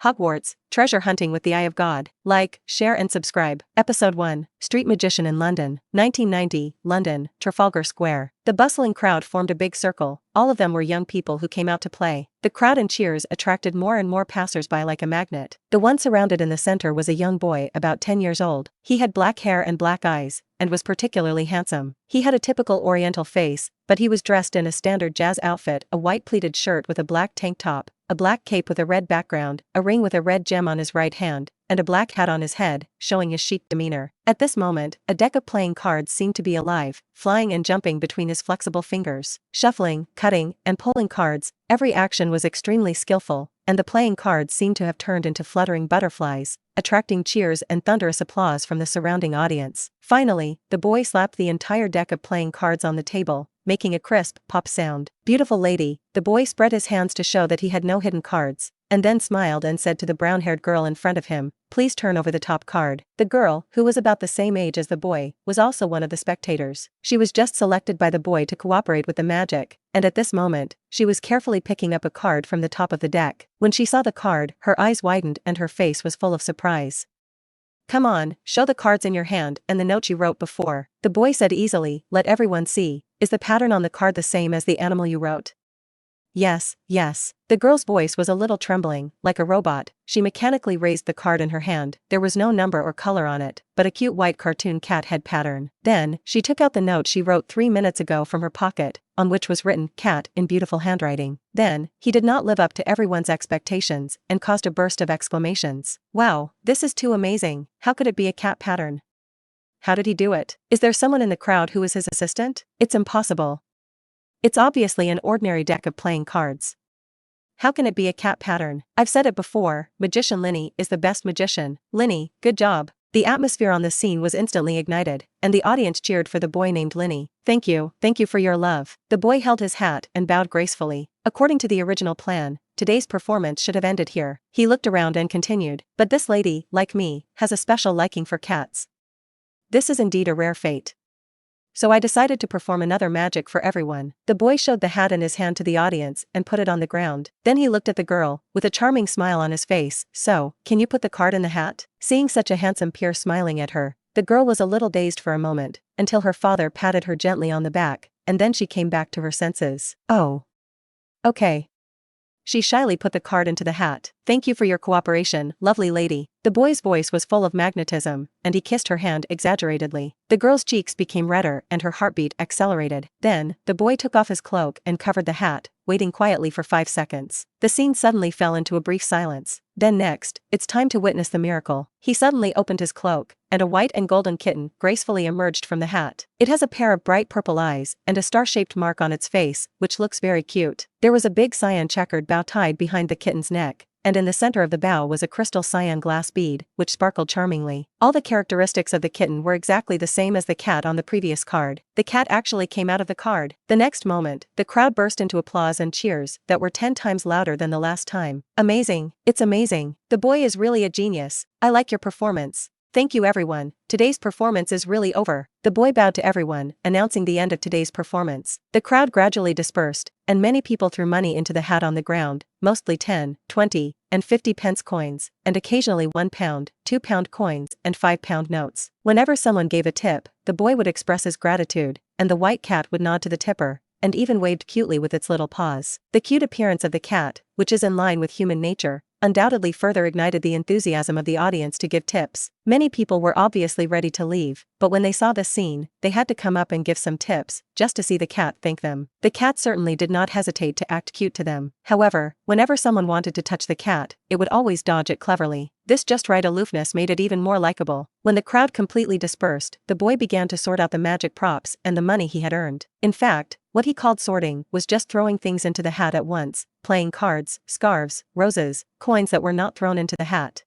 Hogwarts, Treasure Hunting with the Eye of God. Like, share and subscribe. Episode 1, Street Magician in London. 1990, London, Trafalgar Square. The bustling crowd formed a big circle. All of them were young people who came out to play. The crowd and cheers attracted more and more passers-by like a magnet. The one surrounded in the center was a young boy about 10 years old. He had black hair and black eyes, and was particularly handsome. He had a typical Oriental face, but he was dressed in a standard jazz outfit, a white pleated shirt with a black tank top, a black cape with a red background, a ring with a red gem on his right hand, and a black hat on his head, showing his chic demeanor. At this moment, a deck of playing cards seemed to be alive, flying and jumping between his flexible fingers, shuffling, cutting, and pulling cards. Every action was extremely skillful, and the playing cards seemed to have turned into fluttering butterflies, attracting cheers and thunderous applause from the surrounding audience. Finally, the boy slapped the entire deck of playing cards on the table, making a crisp pop sound. "Beautiful lady," the boy spread his hands to show that he had no hidden cards, and then smiled and said to the brown-haired girl in front of him, "Please turn over the top card." The girl, who was about the same age as the boy, was also one of the spectators. She was just selected by the boy to cooperate with the magic, and at this moment, she was carefully picking up a card from the top of the deck. When she saw the card, her eyes widened and her face was full of surprise. "Come on, show the cards in your hand and the note you wrote before," the boy said easily. "Let everyone see. Is the pattern on the card the same as the animal you wrote?" "Yes, yes." The girl's voice was a little trembling, like a robot. She mechanically raised the card in her hand. There was no number or color on it, but a cute white cartoon cat head pattern. Then, she took out the note she wrote 3 minutes ago from her pocket, on which was written, "Cat," in beautiful handwriting. Then, he did not live up to everyone's expectations, and caused a burst of exclamations. "Wow, this is too amazing. How could it be a cat pattern? How did he do it? Is there someone in the crowd who is his assistant? It's impossible. It's obviously an ordinary deck of playing cards. How can it be a cat pattern? I've said it before, Magician Linny is the best magician. Linny, good job." The atmosphere on the scene was instantly ignited, and the audience cheered for the boy named Linny. Thank you for your love." The boy held his hat and bowed gracefully. According to the original plan, today's performance should have ended here. He looked around and continued, "But this lady, like me, has a special liking for cats. This is indeed a rare fate. So I decided to perform another magic for everyone." The boy showed the hat in his hand to the audience and put it on the ground. Then he looked at the girl, with a charming smile on his face. "So, can you put the card in the hat?" Seeing such a handsome peer smiling at her, the girl was a little dazed for a moment, until her father patted her gently on the back, and then she came back to her senses. "Oh. Okay." She shyly put the card into the hat. "Thank you for your cooperation, lovely lady." The boy's voice was full of magnetism, and he kissed her hand exaggeratedly. The girl's cheeks became redder and her heartbeat accelerated. Then, the boy took off his cloak and covered the hat, waiting quietly for 5 seconds. The scene suddenly fell into a brief silence. Then next, it's time to witness the miracle. He suddenly opened his cloak, and a white and golden kitten gracefully emerged from the hat. It has a pair of bright purple eyes and a star-shaped mark on its face, which looks very cute. There was a big cyan checkered bow tied behind the kitten's neck, and in the center of the bow was a crystal cyan glass bead, which sparkled charmingly. All the characteristics of the kitten were exactly the same as the cat on the previous card. The cat actually came out of the card. The next moment, the crowd burst into applause and cheers that were 10 times louder than the last time. "Amazing, it's amazing. The boy is really a genius. I like your performance. Thank you everyone. Today's performance is really over." The boy bowed to everyone, announcing the end of today's performance. The crowd gradually dispersed, and many people threw money into the hat on the ground, mostly 10, 20, and 50 pence coins, and occasionally £1, £2 coins, and £5 notes. Whenever someone gave a tip, the boy would express his gratitude, and the white cat would nod to the tipper, and even waved cutely with its little paws. The cute appearance of the cat, which is in line with human nature, undoubtedly further ignited the enthusiasm of the audience to give tips. Many people were obviously ready to leave, but when they saw this scene, they had to come up and give some tips, just to see the cat thank them. The cat certainly did not hesitate to act cute to them. However, whenever someone wanted to touch the cat, it would always dodge it cleverly. This just right aloofness made it even more likable. When the crowd completely dispersed, the boy began to sort out the magic props and the money he had earned. In fact, what he called sorting was just throwing things into the hat at once, playing cards, scarves, roses, coins that were not thrown into the hat.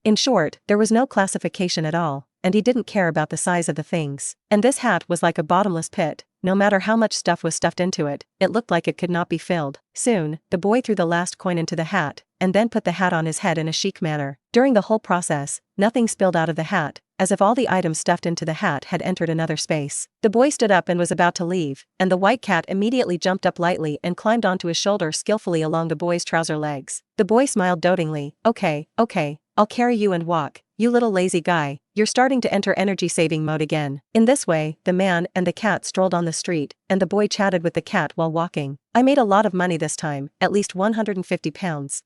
In short, there was no classification at all, and he didn't care about the size of the things. And this hat was like a bottomless pit. No matter how much stuff was stuffed into it, it looked like it could not be filled. Soon, the boy threw the last coin into the hat, and then put the hat on his head in a chic manner. During the whole process, nothing spilled out of the hat, as if all the items stuffed into the hat had entered another space. The boy stood up and was about to leave, and the white cat immediately jumped up lightly and climbed onto his shoulder skillfully along the boy's trouser legs. The boy smiled dotingly. Okay, I'll carry you and walk, you little lazy guy, you're starting to enter energy-saving mode again. In this way, the man and the cat strolled on the street, and the boy chatted with the cat while walking. I made a lot of money this time, at least £150.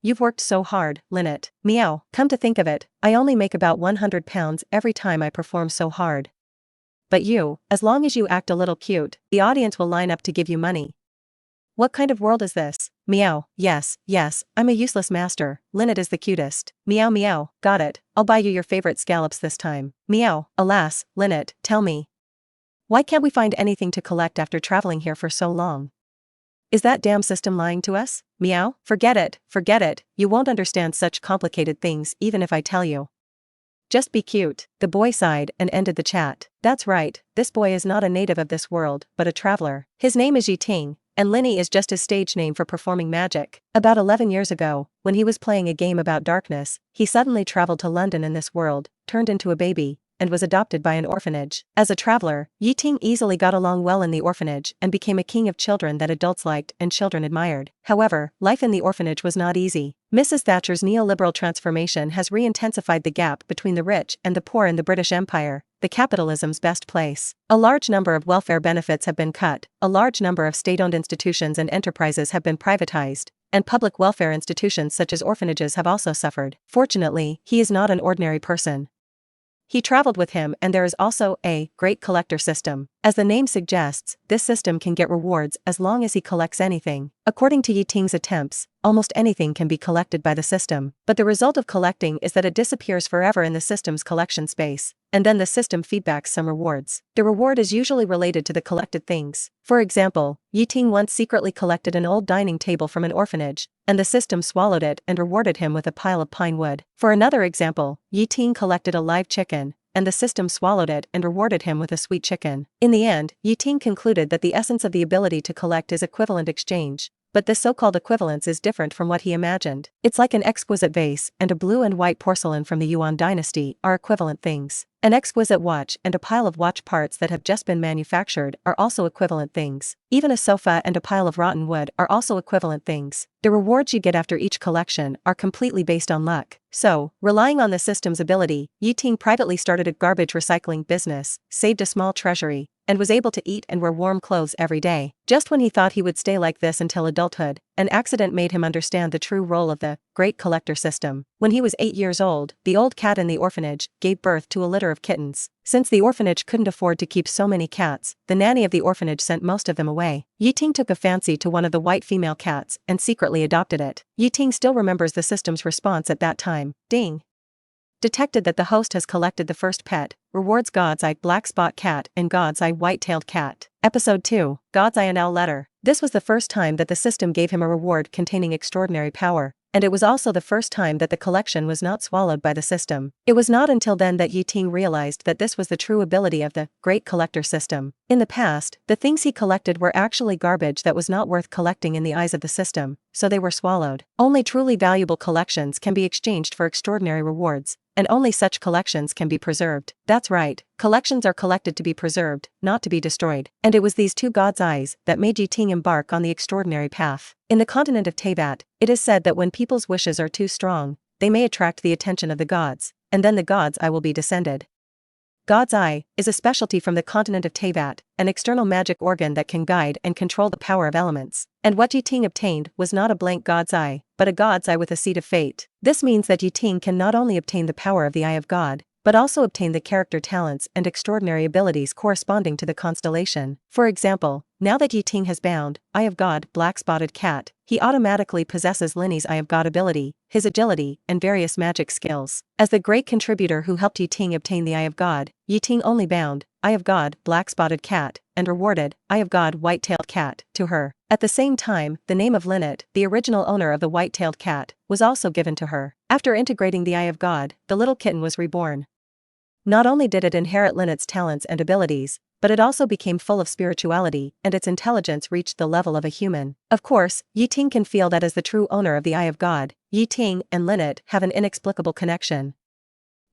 You've worked so hard, Linnet. Meow. Come to think of it, I only make about £100 every time I perform so hard. But you, as long as you act a little cute, the audience will line up to give you money. What kind of world is this? Meow. Yes, I'm a useless master. Linnet is the cutest. Meow. Got it. I'll buy you your favorite scallops this time. Meow. Alas, Linnet, tell me. Why can't we find anything to collect after traveling here for so long? Is that damn system lying to us? Meow. Forget it. You won't understand such complicated things even if I tell you. Just be cute. The boy sighed and ended the chat. That's right, this boy is not a native of this world, but a traveler. His name is Ting, and Linny is just his stage name for performing magic. About 11 years ago, when he was playing a game about darkness, he suddenly traveled to London in this world, turned into a baby, and was adopted by an orphanage. As a traveler, Ting easily got along well in the orphanage and became a king of children that adults liked and children admired. However, life in the orphanage was not easy. Mrs. Thatcher's neoliberal transformation has re-intensified the gap between the rich and the poor in the British Empire, the capitalism's best place. A large number of welfare benefits have been cut, a large number of state-owned institutions and enterprises have been privatized, and public welfare institutions such as orphanages have also suffered. Fortunately, he is not an ordinary person. He traveled with him, and there is also a great collector system. As the name suggests, this system can get rewards as long as he collects anything. According to Ting's attempts, almost anything can be collected by the system, but the result of collecting is that it disappears forever in the system's collection space, and then the system feedbacks some rewards. The reward is usually related to the collected things. For example, Ting once secretly collected an old dining table from an orphanage, and the system swallowed it and rewarded him with a pile of pine wood. For another example, Ting collected a live chicken, and the system swallowed it and rewarded him with a sweet chicken. In the end, Ting concluded that the essence of the ability to collect is equivalent exchange, but this so-called equivalence is different from what he imagined. It's like an exquisite vase and a blue and white porcelain from the Yuan dynasty are equivalent things. An exquisite watch and a pile of watch parts that have just been manufactured are also equivalent things. Even a sofa and a pile of rotten wood are also equivalent things. The rewards you get after each collection are completely based on luck. So, relying on the system's ability, Ting privately started a garbage recycling business, saved a small treasury, and was able to eat and wear warm clothes every day. Just when he thought he would stay like this until adulthood, an accident made him understand the true role of the great collector system. When he was 8 years old, the old cat in the orphanage gave birth to a litter of kittens. Since the orphanage couldn't afford to keep so many cats, the nanny of the orphanage sent most of them away. Ting took a fancy to one of the white female cats and secretly adopted it. Ting still remembers the system's response at that time. Ding. Detected that the host has collected the first pet, rewards God's Eye Black Spot Cat and God's Eye White-tailed Cat. Episode 2, God's Eye L Letter. This was the first time that the system gave him a reward containing extraordinary power, and it was also the first time that the collection was not swallowed by the system. It was not until then that Ting realized that this was the true ability of the great collector system. In the past, the things he collected were actually garbage that was not worth collecting in the eyes of the system, so they were swallowed. Only truly valuable collections can be exchanged for extraordinary rewards, and only such collections can be preserved. That's right, collections are collected to be preserved, not to be destroyed. And it was these two God's eyes that made Ting embark on the extraordinary path. In the continent of Teyvat, it is said that when people's wishes are too strong, they may attract the attention of the gods, and then the God's Eye will be descended. God's Eye is a specialty from the continent of Teyvat, an external magic organ that can guide and control the power of elements. And what Ting obtained was not a blank God's Eye, but a God's Eye with a seed of fate. This means that Ting can not only obtain the power of the Eye of God, but also obtain the character talents and extraordinary abilities corresponding to the constellation. For example, now that Ting has bound Eye of God Black-Spotted Cat, he automatically possesses Linny's Eye of God ability, his agility, and various magic skills. As the great contributor who helped Ting obtain the Eye of God, Ting only bound Eye of God Black-Spotted Cat and rewarded Eye of God White-tailed Cat to her. At the same time, the name of Linnet, the original owner of the white-tailed cat, was also given to her. After integrating the Eye of God, the little kitten was reborn. Not only did it inherit Linnet's talents and abilities, but it also became full of spirituality, and its intelligence reached the level of a human. Of course, Ting can feel that as the true owner of the Eye of God, Ting and Linnet have an inexplicable connection.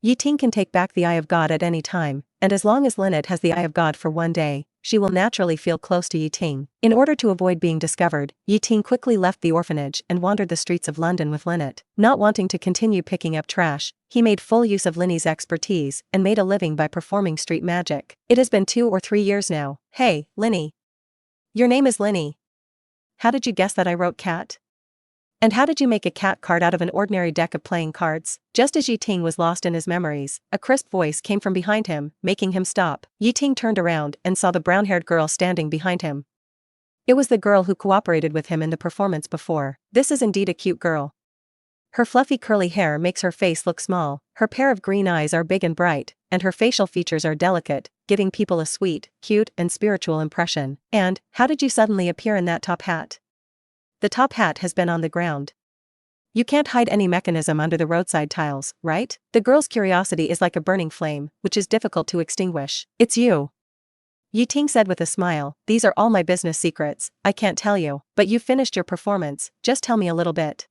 Yi Ting can take back the Eye of God at any time, and as long as Lynette has the Eye of God for one day, she will naturally feel close to Yi Ting. In order to avoid being discovered, Yi Ting quickly left the orphanage and wandered the streets of London with Lynette. Not wanting to continue picking up trash, he made full use of Linny's expertise and made a living by performing street magic. It has been 2 or 3 years now. Hey, Linny. Your name is Linny. How did you guess that I wrote cat? And how did you make a cat card out of an ordinary deck of playing cards? Just as Yi Ting was lost in his memories, a crisp voice came from behind him, making him stop. Yi Ting turned around and saw the brown-haired girl standing behind him. It was the girl who cooperated with him in the performance before. This is indeed a cute girl. Her fluffy curly hair makes her face look small, her pair of green eyes are big and bright, and her facial features are delicate, giving people a sweet, cute, and spiritual impression. And, how did you suddenly appear in that top hat? The top hat has been on the ground. You can't hide any mechanism under the roadside tiles, right? The girl's curiosity is like a burning flame, which is difficult to extinguish. It's you. Yi Ting said with a smile, these are all my business secrets, I can't tell you. But you've finished your performance, just tell me a little bit.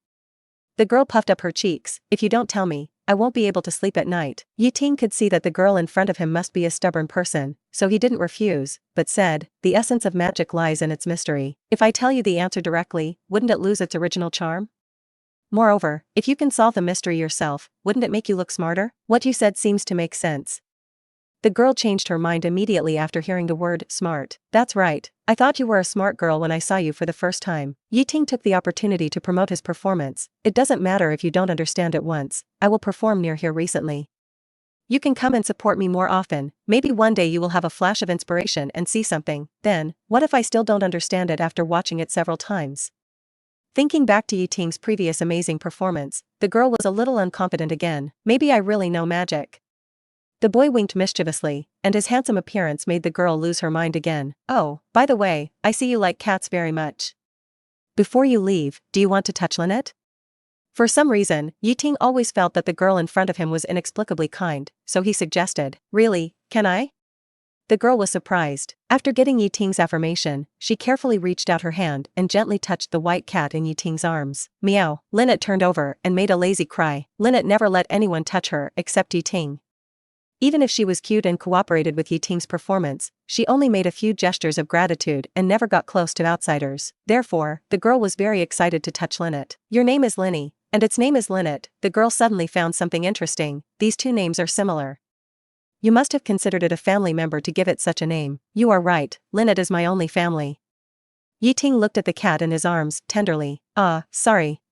The girl puffed up her cheeks, if you don't tell me, I won't be able to sleep at night. Yi Ting could see that the girl in front of him must be a stubborn person, so he didn't refuse, but said, the essence of magic lies in its mystery. If I tell you the answer directly, wouldn't it lose its original charm? Moreover, if you can solve the mystery yourself, wouldn't it make you look smarter? What you said seems to make sense. The girl changed her mind immediately after hearing the word smart. That's right, I thought you were a smart girl when I saw you for the first time. Yi Ting took the opportunity to promote his performance. It doesn't matter if you don't understand at once, I will perform near here recently. You can come and support me more often, maybe one day you will have a flash of inspiration and see something. Then, what if I still don't understand it after watching it several times? Thinking back to Yi Ting's previous amazing performance, the girl was a little unconfident again. Maybe I really know magic. The boy winked mischievously, and his handsome appearance made the girl lose her mind again. Oh, by the way, I see you like cats very much. Before you leave, do you want to touch Lynette? For some reason, Yi Ting always felt that the girl in front of him was inexplicably kind, so he suggested, really, can I? The girl was surprised. After getting Yi Ting's affirmation, she carefully reached out her hand and gently touched the white cat in Yi Ting's arms. Meow. Lynette turned over and made a lazy cry. Lynette never let anyone touch her except Yi Ting. Even if she was cute and cooperated with Yi Ting's performance, she only made a few gestures of gratitude and never got close to outsiders. Therefore, the girl was very excited to touch Lynette. Your name is Linny, and its name is Lynette. The girl suddenly found something interesting. These two names are similar. You must have considered it a family member to give it such a name. You are right, Lynette is my only family. Yi Ting looked at the cat in his arms, tenderly. Sorry.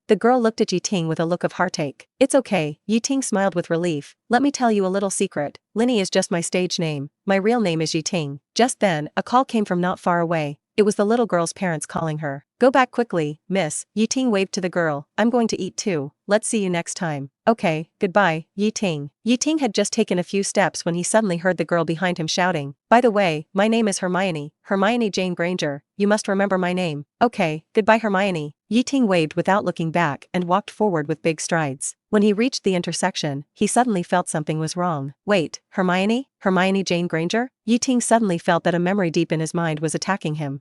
The girl looked at Yi Ting with a look of heartache. It's okay, Yi Ting smiled with relief. Let me tell you a little secret. Linny is just my stage name. My real name is Yi Ting. Just then, a call came from not far away. It was the little girl's parents calling her. Go back quickly, miss. Yi Ting waved to the girl. I'm going to eat too. Let's see you next time. Okay, goodbye, Yi Ting. Yi Ting had just taken a few steps when he suddenly heard the girl behind him shouting. By the way, my name is Hermione. Hermione Jane Granger. You must remember my name. Okay, goodbye Hermione. Yi Ting waved without looking back and walked forward with big strides. When he reached the intersection, he suddenly felt something was wrong. Wait, Hermione? Hermione Jane Granger? Yi Ting suddenly felt that a memory deep in his mind was attacking him.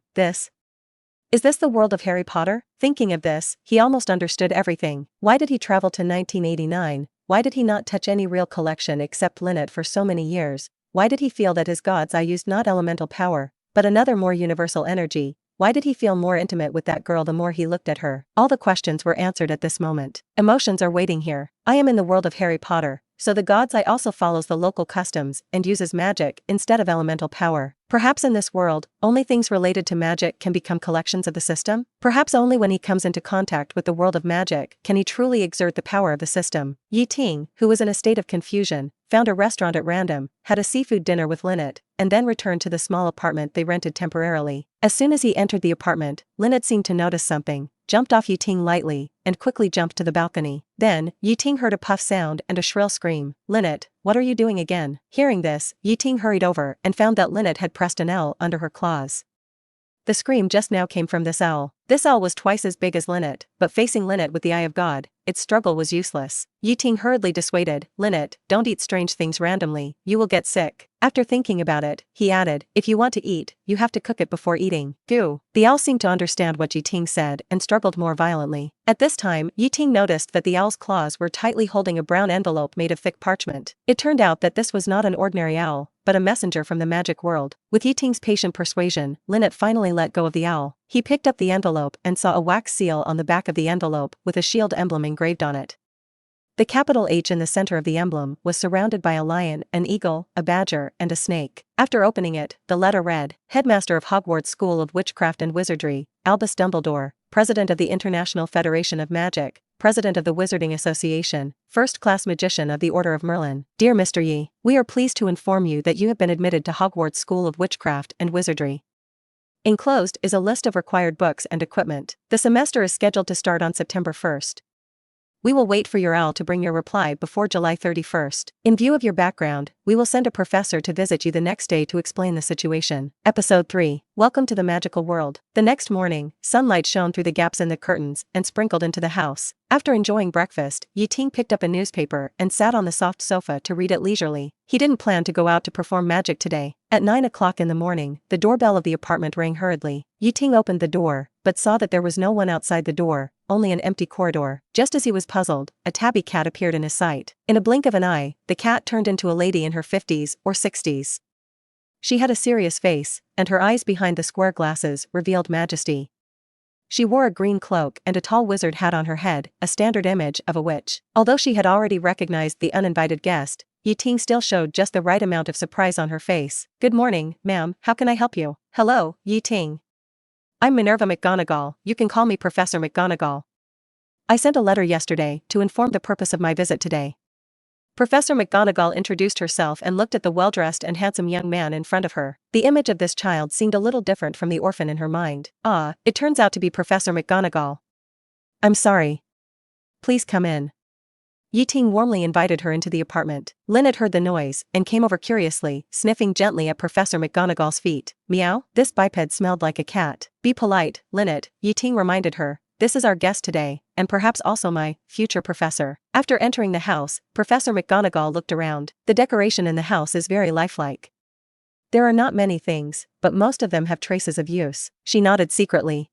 Is this the world of Harry Potter? Thinking of this, he almost understood everything. Why did he travel to 1989? Why did he not touch any real collection except Lynette for so many years? Why did he feel that his god's eye used not elemental power, but another more universal energy? Why did he feel more intimate with that girl the more he looked at her? All the questions were answered at this moment. Emotions are waiting here. I am in the world of Harry Potter, so the god's eye also follows the local customs and uses magic instead of elemental power. Perhaps in this world, only things related to magic can become collections of the system? Perhaps only when he comes into contact with the world of magic can he truly exert the power of the system. Yi Ting, who was in a state of confusion, found a restaurant at random, had a seafood dinner with Lynette, and then returned to the small apartment they rented temporarily. As soon as he entered the apartment, Lynette seemed to notice something, jumped off Yi Ting lightly, and quickly jumped to the balcony. Then, Yi Ting heard a puff sound and a shrill scream. Lynette, what are you doing again? Hearing this, Yi Ting hurried over and found that Lynette had pressed an L under her claws. The scream just now came from this owl. This owl was twice as big as Linnet, but facing Linnet with the eye of God, its struggle was useless. Ting hurriedly dissuaded, Linnet, don't eat strange things randomly, you will get sick. After thinking about it, he added, if you want to eat, you have to cook it before eating. Goo. The owl seemed to understand what Ting said and struggled more violently. At this time, Ting noticed that the owl's claws were tightly holding a brown envelope made of thick parchment. It turned out that this was not an ordinary owl, but a messenger from the magic world. With Ting's patient persuasion, Linnet finally let go of the owl. He picked up the envelope and saw a wax seal on the back of the envelope with a shield emblem engraved on it. The capital H in the center of the emblem was surrounded by a lion, an eagle, a badger, and a snake. After opening it, the letter read, Headmaster of Hogwarts School of Witchcraft and Wizardry, Albus Dumbledore, President of the International Federation of Magic, President of the Wizarding Association, First-Class Magician of the Order of Merlin. Dear Mr. Yi, we are pleased to inform you that you have been admitted to Hogwarts School of Witchcraft and Wizardry. Enclosed is a list of required books and equipment. The semester is scheduled to start on September 1st. We will wait for your owl to bring your reply before July 31st. In view of your background, we will send a professor to visit you the next day to explain the situation. Episode 3. Welcome to the magical world. The next morning, sunlight shone through the gaps in the curtains and sprinkled into the house. After enjoying breakfast, Ting picked up a newspaper and sat on the soft sofa to read it leisurely. He didn't plan to go out to perform magic today. At 9 o'clock in the morning, the doorbell of the apartment rang hurriedly. Ting opened the door, but saw that there was no one outside the door, only an empty corridor. Just as he was puzzled, a tabby cat appeared in his sight. In a blink of an eye, the cat turned into a lady in her 50s or 60s. She had a serious face, and her eyes behind the square glasses revealed majesty. She wore a green cloak and a tall wizard hat on her head, a standard image of a witch. Although she had already recognized the uninvited guest, Ting still showed just the right amount of surprise on her face. Good morning, ma'am, how can I help you? Hello, Ting. I'm Minerva McGonagall, you can call me Professor McGonagall. I sent a letter yesterday to inform the purpose of my visit today. Professor McGonagall introduced herself and looked at the well-dressed and handsome young man in front of her. The image of this child seemed a little different from the orphan in her mind. Ah, it turns out to be Professor McGonagall. I'm sorry. Please come in. Ting warmly invited her into the apartment. Linnet heard the noise and came over curiously, sniffing gently at Professor McGonagall's feet. Meow? This biped smelled like a cat. Be polite, Linnet, Ting reminded her. This is our guest today, and perhaps also my future professor. After entering the house, Professor McGonagall looked around. The decoration in the house is very lifelike. There are not many things, but most of them have traces of use. She nodded secretly.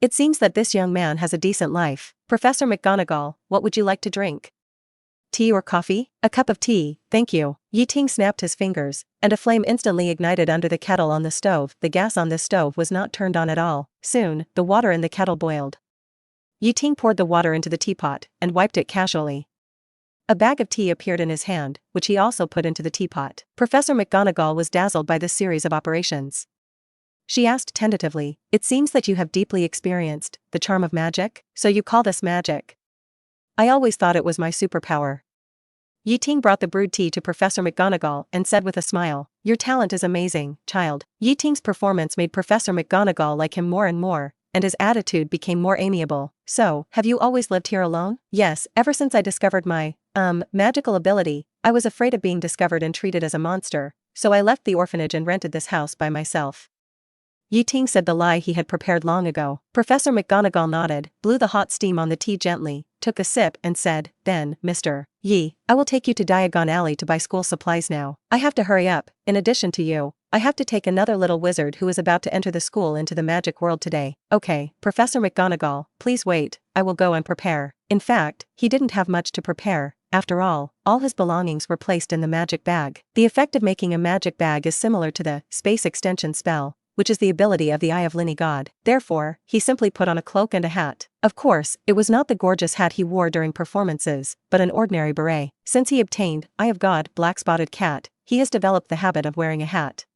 It seems that this young man has a decent life. Professor McGonagall, what would you like to drink? Tea or coffee? A cup of tea, thank you. Ting snapped his fingers, and a flame instantly ignited under the kettle on the stove. The gas on this stove was not turned on at all. Soon, the water in the kettle boiled. Ting poured the water into the teapot, and wiped it casually. A bag of tea appeared in his hand, which he also put into the teapot. Professor McGonagall was dazzled by this series of operations. She asked tentatively, it seems that you have deeply experienced the charm of magic, so you call this magic? I always thought it was my superpower. Ting brought the brewed tea to Professor McGonagall and said with a smile, your talent is amazing, child. Ting's performance made Professor McGonagall like him more and more, and his attitude became more amiable. So, have you always lived here alone? Yes, ever since I discovered my, magical ability. I was afraid of being discovered and treated as a monster, so I left the orphanage and rented this house by myself. Ting said the lie he had prepared long ago. Professor McGonagall nodded, blew the hot steam on the tea gently, took a sip and said, then, Mr. Yi, I will take you to Diagon Alley to buy school supplies now. I have to hurry up. In addition to you, I have to take another little wizard who is about to enter the school into the magic world today. Okay, Professor McGonagall, please wait, I will go and prepare. In fact, he didn't have much to prepare. After all his belongings were placed in the magic bag. The effect of making a magic bag is similar to the space extension spell, which is the ability of the Eye of Linny God. Therefore, he simply put on a cloak and a hat. Of course, it was not the gorgeous hat he wore during performances, but an ordinary beret. Since he obtained Eye of God Black-Spotted Cat, he has developed the habit of wearing a hat.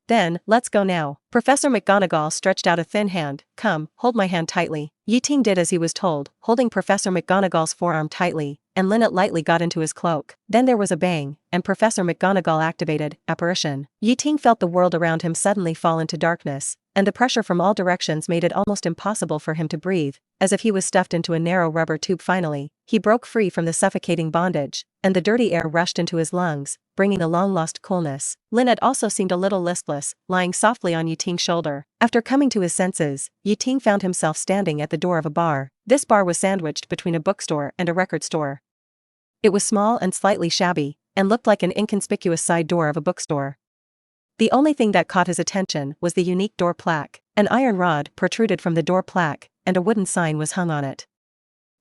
Then, let's go now. Professor McGonagall stretched out a thin hand. Come, hold my hand tightly. Ting did as he was told, holding Professor McGonagall's forearm tightly, and Linnet lightly got into his cloak. Then there was a bang, and Professor McGonagall activated Apparition. Ting felt the world around him suddenly fall into darkness, and the pressure from all directions made it almost impossible for him to breathe. As if he was stuffed into a narrow rubber tube. Finally, he broke free from the suffocating bondage, and the dirty air rushed into his lungs, bringing a long-lost coolness. Linny also seemed a little listless, lying softly on Ting's shoulder. After coming to his senses, Ting found himself standing at the door of a bar. This bar was sandwiched between a bookstore and a record store. It was small and slightly shabby, and looked like an inconspicuous side door of a bookstore. The only thing that caught his attention was the unique door plaque. An iron rod protruded from the door plaque, and a wooden sign was hung on it.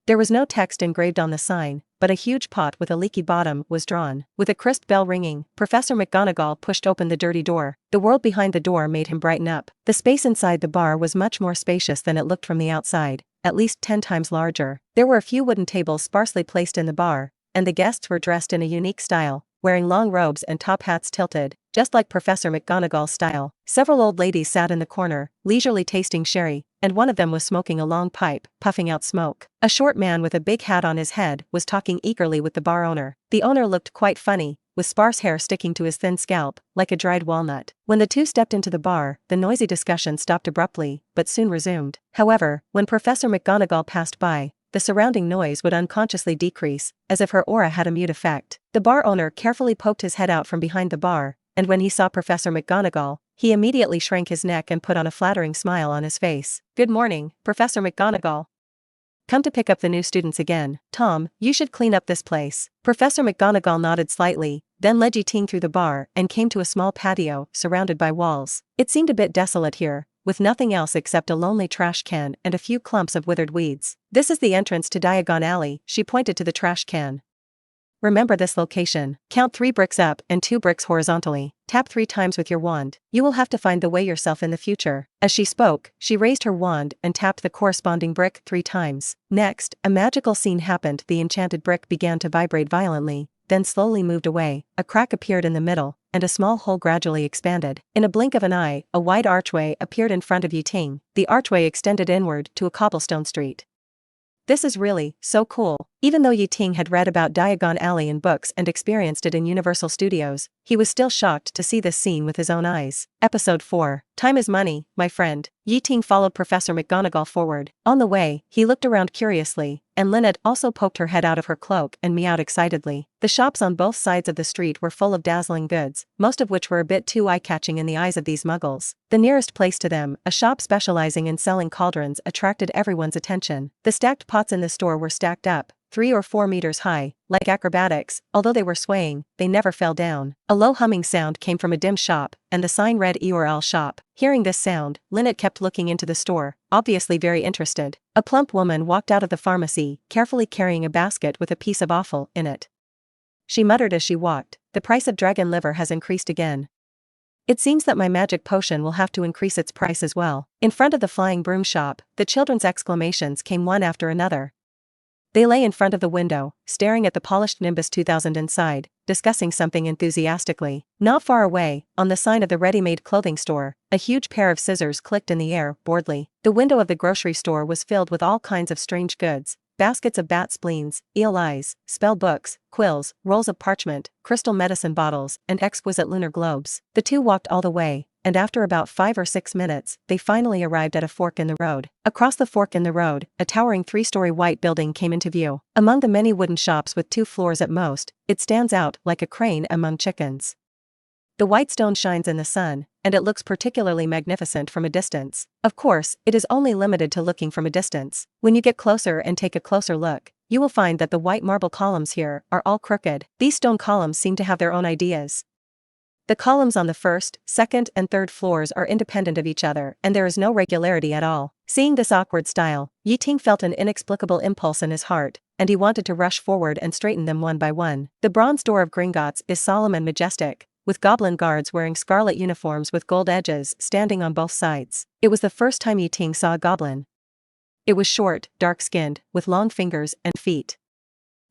There was no text engraved on the sign, but a huge pot with a leaky bottom was drawn. With a crisp bell ringing, Professor McGonagall pushed open the dirty door. The world behind the door made him brighten up. The space inside the bar was much more spacious than it looked from the outside, at least 10 times larger. There were a few wooden tables sparsely placed in the bar, and the guests were dressed in a unique style, wearing long robes and top hats tilted, just like Professor McGonagall's style. Several old ladies sat in the corner, leisurely tasting sherry, and one of them was smoking a long pipe, puffing out smoke. A short man with a big hat on his head was talking eagerly with the bar owner. The owner looked quite funny, with sparse hair sticking to his thin scalp, like a dried walnut. When the two stepped into the bar, the noisy discussion stopped abruptly, but soon resumed. However, when Professor McGonagall passed by, the surrounding noise would unconsciously decrease, as if her aura had a mute effect. The bar owner carefully poked his head out from behind the bar, and when he saw Professor McGonagall, he immediately shrank his neck and put on a flattering smile on his face. "Good morning, Professor McGonagall. Come to pick up the new students again. Tom, you should clean up this place." Professor McGonagall nodded slightly, then led Ting through the bar and came to a small patio surrounded by walls. It seemed a bit desolate here, with nothing else except a lonely trash can and a few clumps of withered weeds. "This is the entrance to Diagon Alley," she pointed to the trash can. "Remember this location. Count 3 bricks up and 2 bricks horizontally. Tap 3 times with your wand. You will have to find the way yourself in the future." As she spoke, she raised her wand and tapped the corresponding brick 3 times. Next, a magical scene happened. The enchanted brick began to vibrate violently, then slowly moved away. A crack appeared in the middle, and a small hole gradually expanded. In a blink of an eye, a wide archway appeared in front of Ting. The archway extended inward to a cobblestone street. "This is really so cool." Even though Ting had read about Diagon Alley in books and experienced it in Universal Studios, he was still shocked to see this scene with his own eyes. Episode 4. Time is money, my friend. Ting followed Professor McGonagall forward. On the way, he looked around curiously, and Linny also poked her head out of her cloak and meowed excitedly. The shops on both sides of the street were full of dazzling goods, most of which were a bit too eye-catching in the eyes of these muggles. The nearest place to them, a shop specializing in selling cauldrons, attracted everyone's attention. The stacked pots in the store were stacked up, 3 or 4 meters high. Like acrobatics, although they were swaying, they never fell down. A low humming sound came from a dim shop, and the sign read EURL shop. Hearing this sound, Linny kept looking into the store, obviously very interested. A plump woman walked out of the pharmacy, carefully carrying a basket with a piece of offal in it. She muttered as she walked, "The price of dragon liver has increased again. It seems that my magic potion will have to increase its price as well." In front of the flying broom shop, the children's exclamations came one after another. They lay in front of the window, staring at the polished Nimbus 2000 inside, discussing something enthusiastically. Not far away, on the sign of the ready-made clothing store, a huge pair of scissors clicked in the air, boredly. The window of the grocery store was filled with all kinds of strange goods: baskets of bat spleens, eel eyes, spell books, quills, rolls of parchment, crystal medicine bottles, and exquisite lunar globes. The two walked all the way, and after about 5 or 6 minutes, they finally arrived at a fork in the road. Across the fork in the road, a towering 3-story white building came into view. Among the many wooden shops with 2 floors at most, it stands out like a crane among chickens. The white stone shines in the sun, and it looks particularly magnificent from a distance. Of course, it is only limited to looking from a distance. When you get closer and take a closer look, you will find that the white marble columns here are all crooked. These stone columns seem to have their own ideas. The columns on the first, second, and third floors are independent of each other, and there is no regularity at all. Seeing this awkward style, Ting felt an inexplicable impulse in his heart, and he wanted to rush forward and straighten them one by one. The bronze door of Gringotts is solemn and majestic, with goblin guards wearing scarlet uniforms with gold edges standing on both sides. It was the first time Ting saw a goblin. It was short, dark-skinned, with long fingers and feet.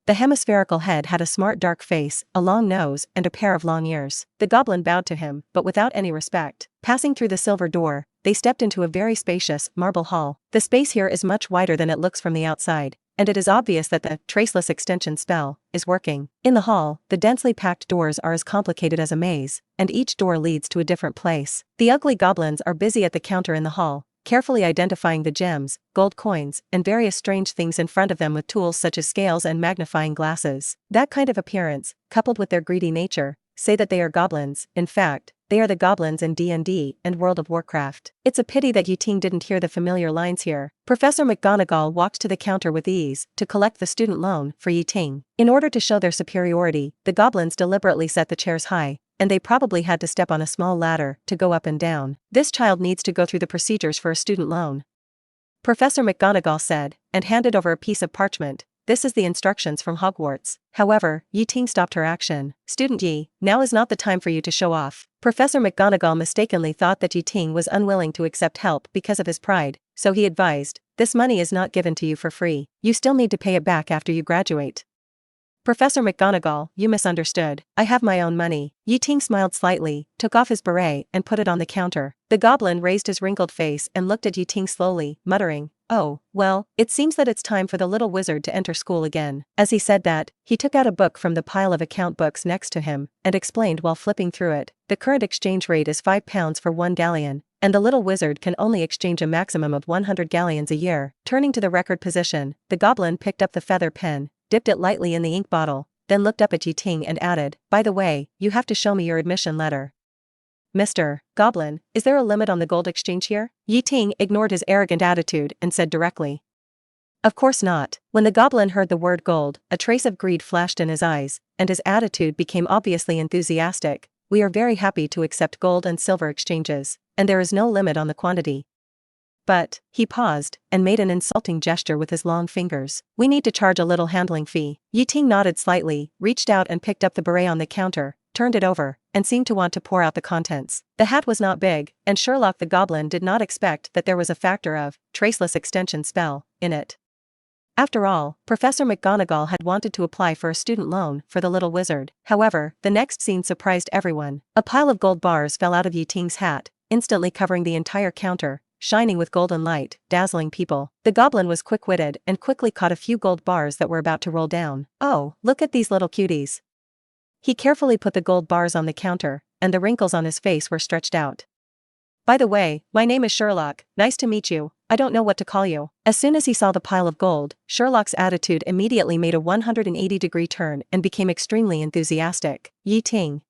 The hemispherical head had a smart dark face, a long nose, and a pair of long ears. The goblin bowed to him, but without any respect. Passing through the silver door, they stepped into a very spacious marble hall. The space here is much wider than it looks from the outside, and it is obvious that the traceless extension spell is working. In the hall, the densely packed doors are as complicated as a maze, and each door leads to a different place. The ugly goblins are busy at the counter in the hall, carefully identifying the gems, gold coins, and various strange things in front of them with tools such as scales and magnifying glasses. That kind of appearance, coupled with their greedy nature, say that they are goblins. In fact, they are the goblins in D&D and World of Warcraft. It's a pity that Ting didn't hear the familiar lines here. Professor McGonagall walked to the counter with ease to collect the student loan for Ting. In order to show their superiority, the goblins deliberately set the chairs high, and they probably had to step on a small ladder to go up and down. This child needs to go through the procedures for a student loan, Professor McGonagall said, and handed over a piece of parchment. This is the instructions from Hogwarts. However, Ting stopped her action. Student Yi, now is not the time for you to show off. Professor McGonagall mistakenly thought that Ting was unwilling to accept help because of his pride, so he advised, this money is not given to you for free. You still need to pay it back after you graduate. Professor McGonagall, you misunderstood. I have my own money. Ting smiled slightly, took off his beret and put it on the counter. The goblin raised his wrinkled face and looked at Ting slowly, muttering, oh, well, it seems that it's time for the little wizard to enter school again. As he said that, he took out a book from the pile of account books next to him, and explained while flipping through it, the current exchange rate is £5 for 1 galleon, and the little wizard can only exchange a maximum of 100 galleons a year. Turning to the record position, the goblin picked up the feather pen, dipped it lightly in the ink bottle, then looked up at Ting and added, by the way, you have to show me your admission letter. Mr. Goblin, is there a limit on the gold exchange here? Ting ignored his arrogant attitude and said directly, of course not. When the goblin heard the word gold, a trace of greed flashed in his eyes, and his attitude became obviously enthusiastic. We are very happy to accept gold and silver exchanges, and there is no limit on the quantity. But, he paused, and made an insulting gesture with his long fingers. We need to charge a little handling fee. Ting nodded slightly, reached out and picked up the beret on the counter, turned it over, and seemed to want to pour out the contents. The hat was not big, and Sherlock the Goblin did not expect that there was a factor of traceless extension spell in it. After all, Professor McGonagall had wanted to apply for a student loan for the little wizard. However, the next scene surprised everyone. A pile of gold bars fell out of Ting's hat, instantly covering the entire counter, shining with golden light, dazzling people. The goblin was quick-witted and quickly caught a few gold bars that were about to roll down. Oh, look at these little cuties. He carefully put the gold bars on the counter, and the wrinkles on his face were stretched out. By the way, my name is Sherlock, nice to meet you, I don't know what to call you. As soon as he saw the pile of gold, Sherlock's attitude immediately made a 180-degree turn and became extremely enthusiastic. Ting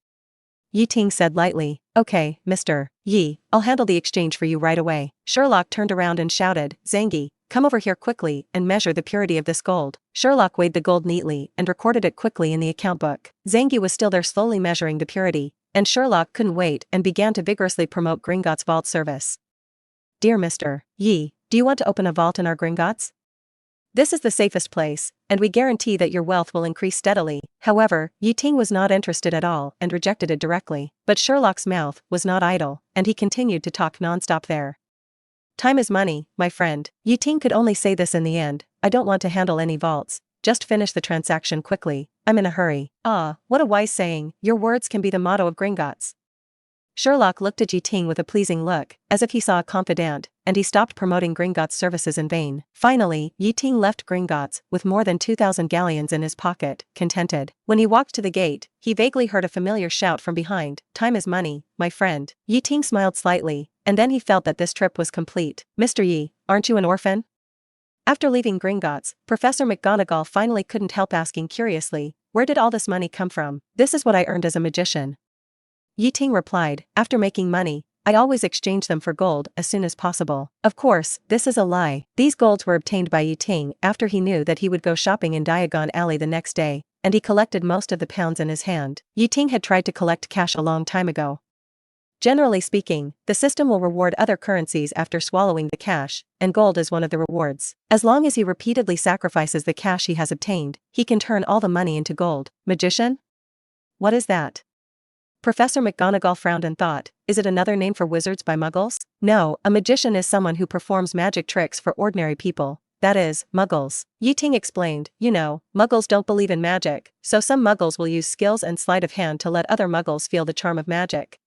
said lightly, okay, Mr. Yi, I'll handle the exchange for you right away. Sherlock turned around and shouted, Zangi, come over here quickly and measure the purity of this gold. Sherlock weighed the gold neatly and recorded it quickly in the account book. Zangi was still there slowly measuring the purity, and Sherlock couldn't wait and began to vigorously promote Gringotts' vault service. Dear Mr. Yi, do you want to open a vault in our Gringotts? This is the safest place, and we guarantee that your wealth will increase steadily. However, Ting was not interested at all and rejected it directly. But Sherlock's mouth was not idle, and he continued to talk non-stop there. Time is money, my friend. Ting could only say this in the end, I don't want to handle any vaults, just finish the transaction quickly, I'm in a hurry. Ah, what a wise saying, your words can be the motto of Gringotts. Sherlock looked at Ting with a pleasing look, as if he saw a confidant, and he stopped promoting Gringotts' services in vain. Finally, Ting left Gringotts with more than 2,000 galleons in his pocket, contented. When he walked to the gate, he vaguely heard a familiar shout from behind, time is money, my friend. Ting smiled slightly, and then he felt that this trip was complete. Mr. Yi, aren't you an orphan? After leaving Gringotts, Professor McGonagall finally couldn't help asking curiously, where did all this money come from? This is what I earned as a magician. Ting replied, after making money, I always exchange them for gold as soon as possible. Of course, this is a lie. These golds were obtained by Ting after he knew that he would go shopping in Diagon Alley the next day, and he collected most of the pounds in his hand. Ting had tried to collect cash a long time ago. Generally speaking, the system will reward other currencies after swallowing the cash, and gold is one of the rewards. As long as he repeatedly sacrifices the cash he has obtained, he can turn all the money into gold. Magician? What is that? Professor McGonagall frowned and thought, is it another name for wizards by muggles? No, a magician is someone who performs magic tricks for ordinary people, that is, muggles. Ting explained, you know, muggles don't believe in magic, so some muggles will use skills and sleight of hand to let other muggles feel the charm of magic.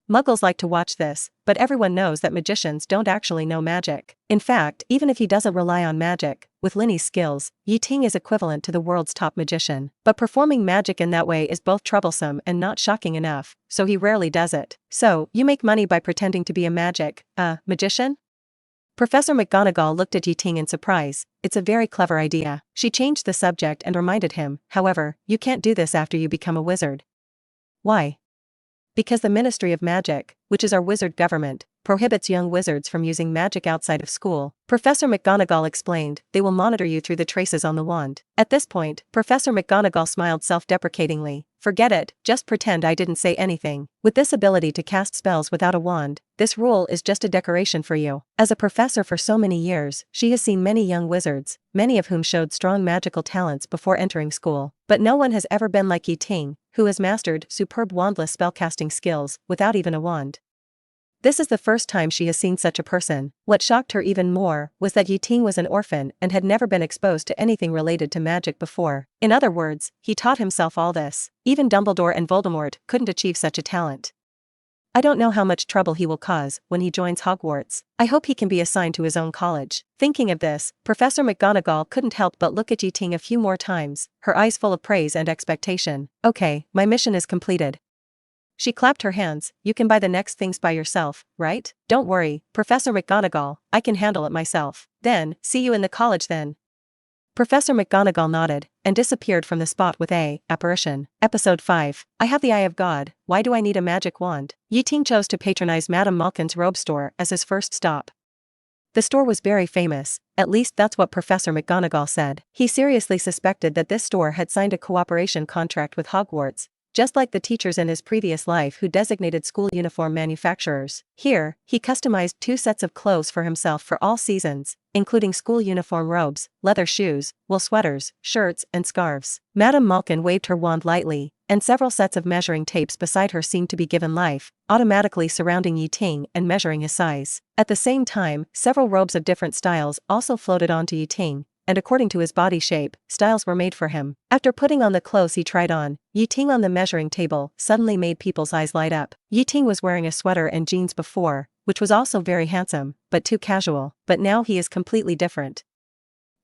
Muggles like to watch this, but everyone knows that magicians don't actually know magic. In fact, even if he doesn't rely on magic, with Linny's skills, Ting is equivalent to the world's top magician. But performing magic in that way is both troublesome and not shocking enough, so he rarely does it. So, you make money by pretending to be a magician? Professor McGonagall looked at Ting in surprise. It's a very clever idea. She changed the subject and reminded him, however, you can't do this after you become a wizard. Why? Because the Ministry of Magic, which is our wizard government, prohibits young wizards from using magic outside of school. Professor McGonagall explained, they will monitor you through the traces on the wand. At this point, Professor McGonagall smiled self-deprecatingly. Forget it, just pretend I didn't say anything. With this ability to cast spells without a wand, this rule is just a decoration for you. As a professor for so many years, she has seen many young wizards, many of whom showed strong magical talents before entering school. But no one has ever been like Ting, who has mastered superb wandless spellcasting skills without even a wand. This is the first time she has seen such a person. What shocked her even more was that Ting was an orphan and had never been exposed to anything related to magic before. In other words, he taught himself all this. Even Dumbledore and Voldemort couldn't achieve such a talent. I don't know how much trouble he will cause when he joins Hogwarts. I hope he can be assigned to his own college. Thinking of this, Professor McGonagall couldn't help but look at Ting a few more times, her eyes full of praise and expectation. Okay, my mission is completed. She clapped her hands. You can buy the next things by yourself, right? Don't worry, Professor McGonagall, I can handle it myself. Then, see you in the college then. Professor McGonagall nodded and disappeared from the spot with a apparition. Episode 5. I have the Eye of God. Why do I need a magic wand? Ting chose to patronize Madame Malkin's robe store as his first stop. The store was very famous, at least that's what Professor McGonagall said. He seriously suspected that this store had signed a cooperation contract with Hogwarts, just like the teachers in his previous life who designated school uniform manufacturers. Here, he customized 2 sets of clothes for himself for all seasons, including school uniform robes, leather shoes, wool sweaters, shirts, and scarves. Madame Malkin waved her wand lightly, and several sets of measuring tapes beside her seemed to be given life, automatically surrounding Ting and measuring his size. At the same time, several robes of different styles also floated onto Ting, and according to his body shape, styles were made for him. After putting on the clothes he tried on, Ting on the measuring table suddenly made people's eyes light up. Ting was wearing a sweater and jeans before, which was also very handsome, but too casual, but now he is completely different.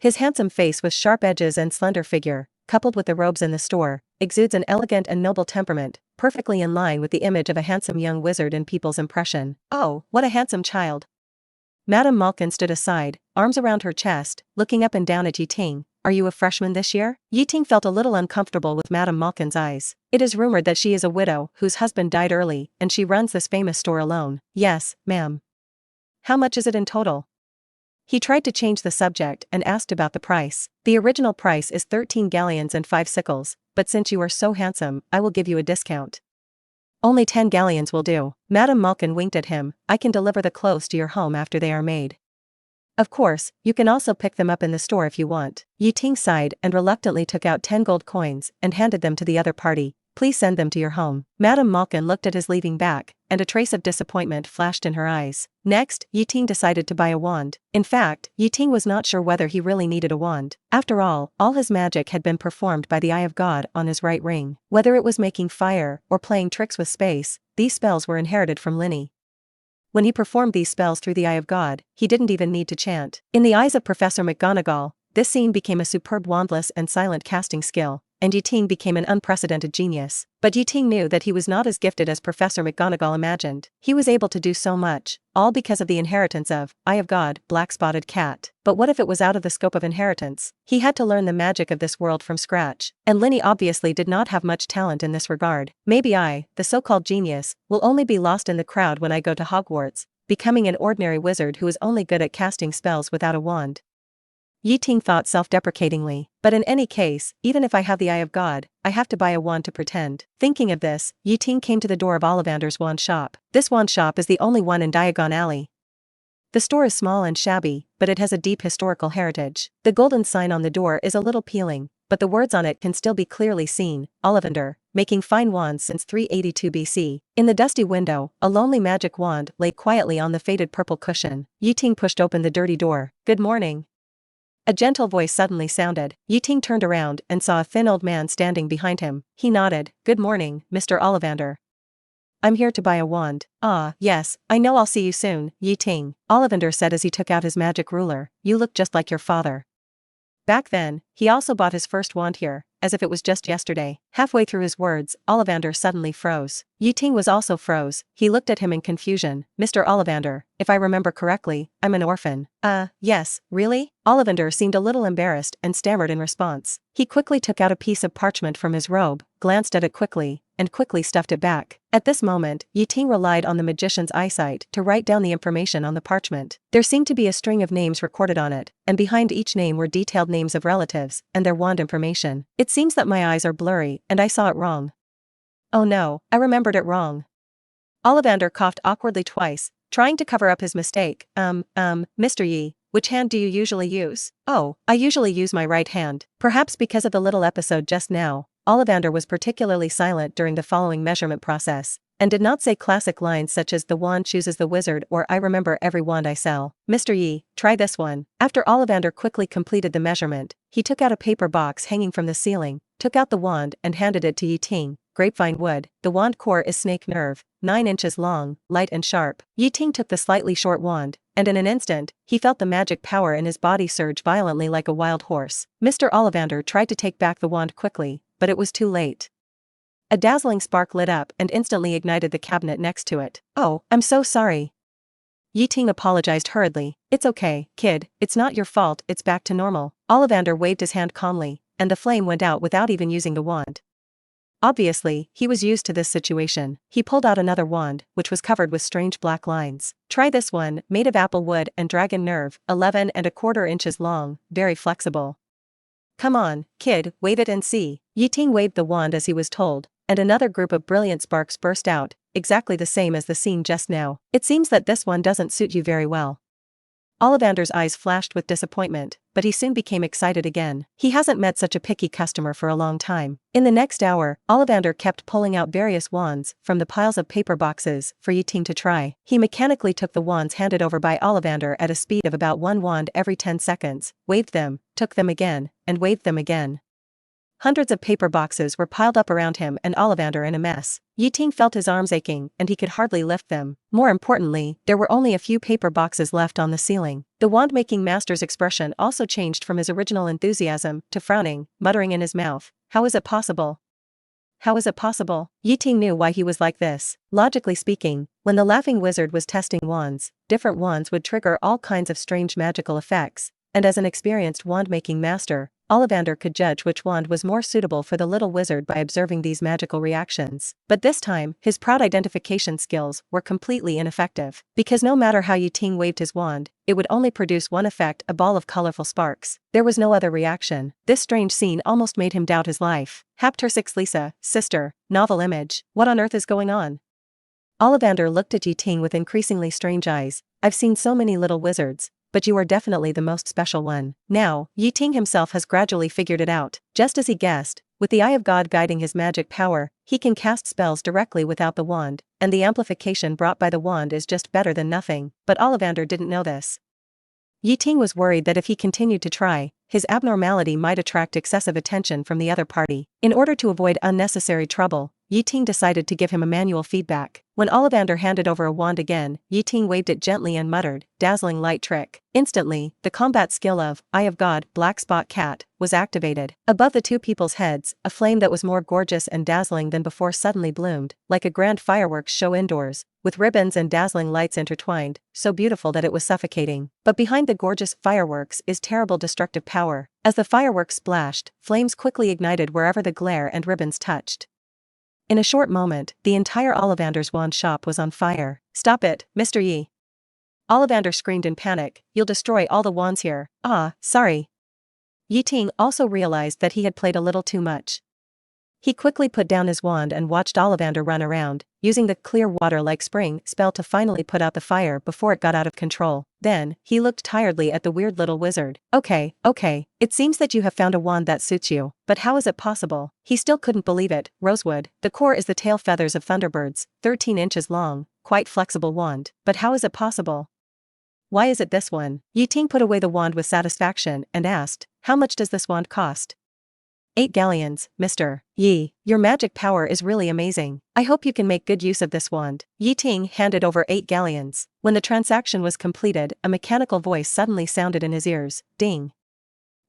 His handsome face with sharp edges and slender figure, coupled with the robes in the store, exudes an elegant and noble temperament, perfectly in line with the image of a handsome young wizard in people's impression. Oh, what a handsome child! Madame Malkin stood aside, arms around her chest, looking up and down at Ting. Are you a freshman this year? Ting felt a little uncomfortable with Madame Malkin's eyes. It is rumored that she is a widow whose husband died early and she runs this famous store alone. Yes, ma'am. How much is it in total? He tried to change the subject and asked about the price. The original price is 13 galleons and 5 sickles, but since you are so handsome, I will give you a discount. Only 10 galleons will do. Madame Malkin winked at him. I can deliver the clothes to your home after they are made. Of course, you can also pick them up in the store if you want. Ting sighed and reluctantly took out 10 gold coins and handed them to the other party. Please send them to your home. Madame Malkin looked at his leaving back, and a trace of disappointment flashed in her eyes. Next, Ting decided to buy a wand. In fact, Ting was not sure whether he really needed a wand. After all his magic had been performed by the Eye of God on his right ring. Whether it was making fire or playing tricks with space, these spells were inherited from Linny. When he performed these spells through the Eye of God, he didn't even need to chant. In the eyes of Professor McGonagall, this scene became a superb wandless and silent casting skill, and Ting became an unprecedented genius. But Ting knew that he was not as gifted as Professor McGonagall imagined. He was able to do so much, all because of the inheritance of Eye of God, Black-Spotted Cat. But what if it was out of the scope of inheritance? He had to learn the magic of this world from scratch, and Linny obviously did not have much talent in this regard. Maybe I, the so-called genius, will only be lost in the crowd when I go to Hogwarts, becoming an ordinary wizard who is only good at casting spells without a wand. Ting thought self-deprecatingly, but in any case, even if I have the Eye of God, I have to buy a wand to pretend. Thinking of this, Ting came to the door of Ollivander's wand shop. This wand shop is the only one in Diagon Alley. The store is small and shabby, but it has a deep historical heritage. The golden sign on the door is a little peeling, but the words on it can still be clearly seen. Ollivander, making fine wands since 382 BC. In the dusty window, a lonely magic wand lay quietly on the faded purple cushion. Ting pushed open the dirty door. Good morning. A gentle voice suddenly sounded. Ting turned around and saw a thin old man standing behind him. He nodded. Good morning, Mr. Ollivander. I'm here to buy a wand. Ah, yes, I know, I'll see you soon, Ting. Ollivander said as he took out his magic ruler. You look just like your father. Back then, he also bought his first wand here. as if it was just yesterday. Halfway through his words, Ollivander suddenly froze. Ting was also froze. He looked at him in confusion. Mr. Ollivander, if I remember correctly, I'm an orphan. Yes, really? Ollivander seemed a little embarrassed and stammered in response. He quickly took out a piece of parchment from his robe, glanced at it quickly, and quickly stuffed it back. At this moment, Ting relied on the magician's eyesight to write down the information on the parchment. There seemed to be a string of names recorded on it, and behind each name were detailed names of relatives and their wand information. It seems that my eyes are blurry and I saw it wrong. Oh no, I remembered it wrong. Ollivander coughed awkwardly twice, trying to cover up his mistake. Mr. Yi, which hand do you usually use? Oh, I usually use my right hand. Perhaps because of the little episode just now, Ollivander was particularly silent during the following measurement process, and did not say classic lines such as the wand chooses the wizard or I remember every wand I sell. Mr. Yi, try this one. After Ollivander quickly completed the measurement, he took out a paper box hanging from the ceiling, took out the wand and handed it to Ting. Grapevine wood. The wand core is snake nerve, 9 inches long, light and sharp. Ting took the slightly short wand, and in an instant, he felt the magic power in his body surge violently like a wild horse. Mr. Ollivander tried to take back the wand quickly, but it was too late. A dazzling spark lit up and instantly ignited the cabinet next to it. Oh, I'm so sorry. Ting apologized hurriedly. It's okay, kid, it's not your fault, it's back to normal. Ollivander waved his hand calmly, and the flame went out without even using the wand. Obviously, he was used to this situation. He pulled out another wand, which was covered with strange black lines. Try this one, made of apple wood and dragon nerve, 11¼ inches long, very flexible. Come on, kid, wave it and see. Ting waved the wand as he was told, and another group of brilliant sparks burst out, exactly the same as the scene just now. It seems that this one doesn't suit you very well. Ollivander's eyes flashed with disappointment, but he soon became excited again. He hasn't met such a picky customer for a long time. In the next hour, Ollivander kept pulling out various wands from the piles of paper boxes for Ting to try. He mechanically took the wands handed over by Ollivander at a speed of about 1 wand every 10 seconds, waved them, took them again, and waved them again. Hundreds of paper boxes were piled up around him and Ollivander in a mess. Ting felt his arms aching and he could hardly lift them. More importantly, there were only a few paper boxes left on the ceiling. The wand-making master's expression also changed from his original enthusiasm to frowning, muttering in his mouth. How is it possible? How is it possible? Ting knew why he was like this. Logically speaking, when the laughing wizard was testing wands, different wands would trigger all kinds of strange magical effects, and as an experienced wand-making master, Ollivander could judge which wand was more suitable for the little wizard by observing these magical reactions. But this time, his proud identification skills were completely ineffective. Because no matter how Ting waved his wand, it would only produce one effect, a ball of colorful sparks. There was no other reaction. This strange scene almost made him doubt his life. Hapter 6 Lisa, sister, novel image. What on earth is going on? Ollivander looked at Ting with increasingly strange eyes. I've seen so many little wizards, but you are definitely the most special one. Now, Ting himself has gradually figured it out. Just as he guessed, with the Eye of God guiding his magic power, he can cast spells directly without the wand, and the amplification brought by the wand is just better than nothing. But Ollivander didn't know this. Ting was worried that if he continued to try, his abnormality might attract excessive attention from the other party. In order to avoid unnecessary trouble, Ting decided to give him a manual feedback. When Ollivander handed over a wand again, Ting waved it gently and muttered, dazzling light trick. Instantly, the combat skill of Eye of God, Black Spot Cat, was activated. Above the two people's heads, a flame that was more gorgeous and dazzling than before suddenly bloomed, like a grand fireworks show indoors, with ribbons and dazzling lights intertwined, so beautiful that it was suffocating. But behind the gorgeous fireworks is terrible destructive power. As the fireworks splashed, flames quickly ignited wherever the glare and ribbons touched. In a short moment, the entire Ollivander's wand shop was on fire. Stop it, Mr. Yi. Ollivander screamed in panic, you'll destroy all the wands here. Ah, sorry. Ting also realized that he had played a little too much. He quickly put down his wand and watched Ollivander run around, using the clear water-like spring spell to finally put out the fire before it got out of control. Then, he looked tiredly at the weird little wizard. Okay, it seems that you have found a wand that suits you, but how is it possible? He still couldn't believe it. Rosewood, the core is the tail feathers of thunderbirds, 13 inches long, quite flexible wand. But how is it possible? Why is it this one? Ting put away the wand with satisfaction and asked, how much does this wand cost? 8 galleons, Mr. Yi. Your magic power is really amazing. I hope you can make good use of this wand. Ting handed over 8 galleons. When the transaction was completed, a mechanical voice suddenly sounded in his ears. Ding.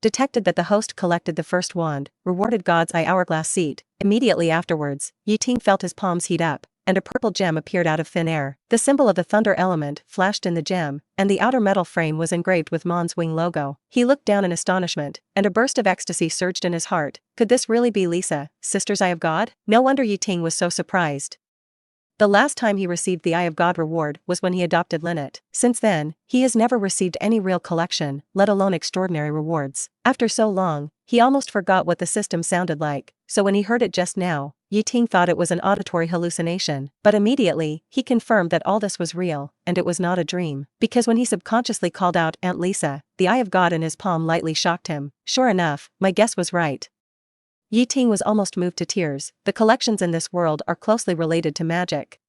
detected that the host collected the first wand, rewarded God's Eye Hourglass seat. Immediately afterwards, Ting felt his palms heat up, and a purple gem appeared out of thin air. The symbol of the thunder element flashed in the gem, and the outer metal frame was engraved with Mon's wing logo. He looked down in astonishment, and a burst of ecstasy surged in his heart. Could this really be Lisa, Sister's Eye of God? No wonder Ting was so surprised. The last time he received the Eye of God reward was when he adopted Linny. Since then, he has never received any real collection, let alone extraordinary rewards. After so long, he almost forgot what the system sounded like, so when he heard it just now, Ting thought it was an auditory hallucination. But immediately, he confirmed that all this was real, and it was not a dream. Because when he subconsciously called out Aunt Lisa, the Eye of God in his palm lightly shocked him. Sure enough, my guess was right. Ting was almost moved to tears. The collections in this world are closely related to magic.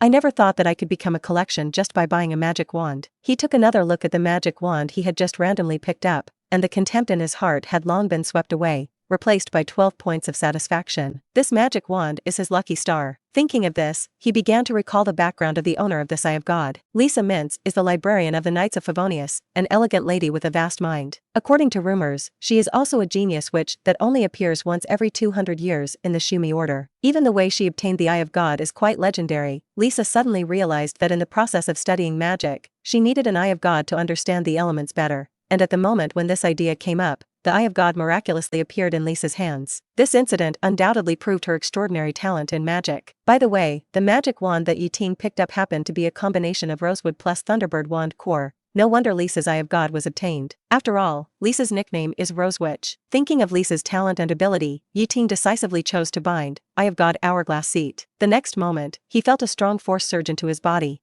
I never thought that I could become a collection just by buying a magic wand. He took another look at the magic wand he had just randomly picked up, and the contempt in his heart had long been swept away, replaced by 12 points of satisfaction. This magic wand is his lucky star. Thinking of this, he began to recall the background of the owner of this Eye of God. Lisa Mintz is the librarian of the Knights of Favonius, an elegant lady with a vast mind. According to rumors, she is also a genius witch that only appears once every 200 years in the Shumi order. Even the way she obtained the Eye of God is quite legendary. Lisa suddenly realized that in the process of studying magic, she needed an Eye of God to understand the elements better. And at the moment when this idea came up, the Eye of God miraculously appeared in Lisa's hands. This incident undoubtedly proved her extraordinary talent in magic. By the way, the magic wand that Ting picked up happened to be a combination of Rosewood plus Thunderbird wand core. No wonder Lisa's Eye of God was obtained. After all, Lisa's nickname is Rose Witch. Thinking of Lisa's talent and ability, Ting decisively chose to bind Eye of God Hourglass seat. The next moment, he felt a strong force surge into his body.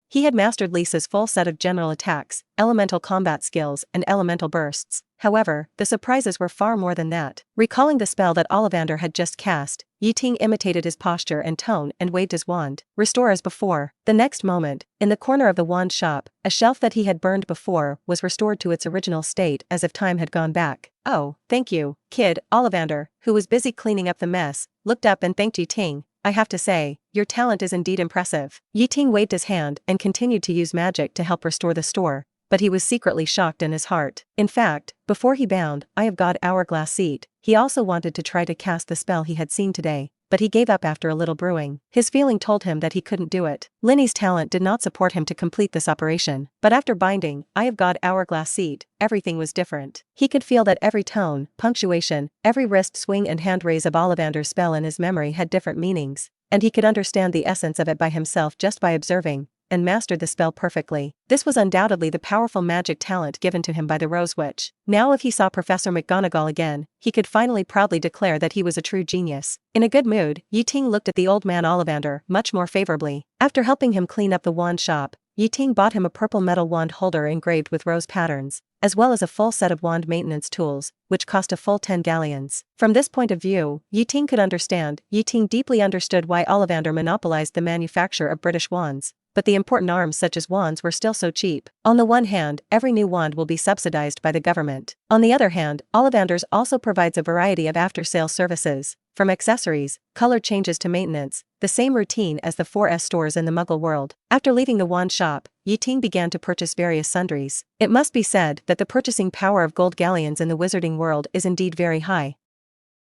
He had mastered Lisa's full set of general attacks, elemental combat skills, and elemental bursts. However, the surprises were far more than that. Recalling the spell that Ollivander had just cast, Ting imitated his posture and tone and waved his wand. Restore as before. The next moment, in the corner of the wand shop, a shelf that he had burned before was restored to its original state as if time had gone back. Oh, thank you, kid. Ollivander, who was busy cleaning up the mess, looked up and thanked Ting. I have to say, your talent is indeed impressive. Ting waved his hand and continued to use magic to help restore the store, but he was secretly shocked in his heart. In fact, before he bound Eye of God Hourglass seat, he also wanted to try to cast the spell he had seen today, but he gave up after a little brewing. His feeling told him that he couldn't do it. Linny's talent did not support him to complete this operation, but after binding Eye of God Hourglass seat, everything was different. He could feel that every tone, punctuation, every wrist swing and hand raise of Ollivander's spell in his memory had different meanings, and he could understand the essence of it by himself just by observing, and mastered the spell perfectly. This was undoubtedly the powerful magic talent given to him by the Rose Witch. Now if he saw Professor McGonagall again, he could finally proudly declare that he was a true genius. In a good mood, Ting looked at the old man Ollivander much more favorably. After helping him clean up the wand shop, Ting bought him a purple metal wand holder engraved with rose patterns, as well as a full set of wand maintenance tools, which cost a full 10 galleons. From this point of view, Ting could understand. Ting deeply understood why Ollivander monopolized the manufacture of British wands, but the important arms such as wands were still so cheap. On the one hand, every new wand will be subsidized by the government. On the other hand, Ollivander's also provides a variety of after-sale services, from accessories, color changes to maintenance, the same routine as the 4S stores in the Muggle world. After leaving the wand shop, Ting began to purchase various sundries. It must be said that the purchasing power of gold galleons in the wizarding world is indeed very high.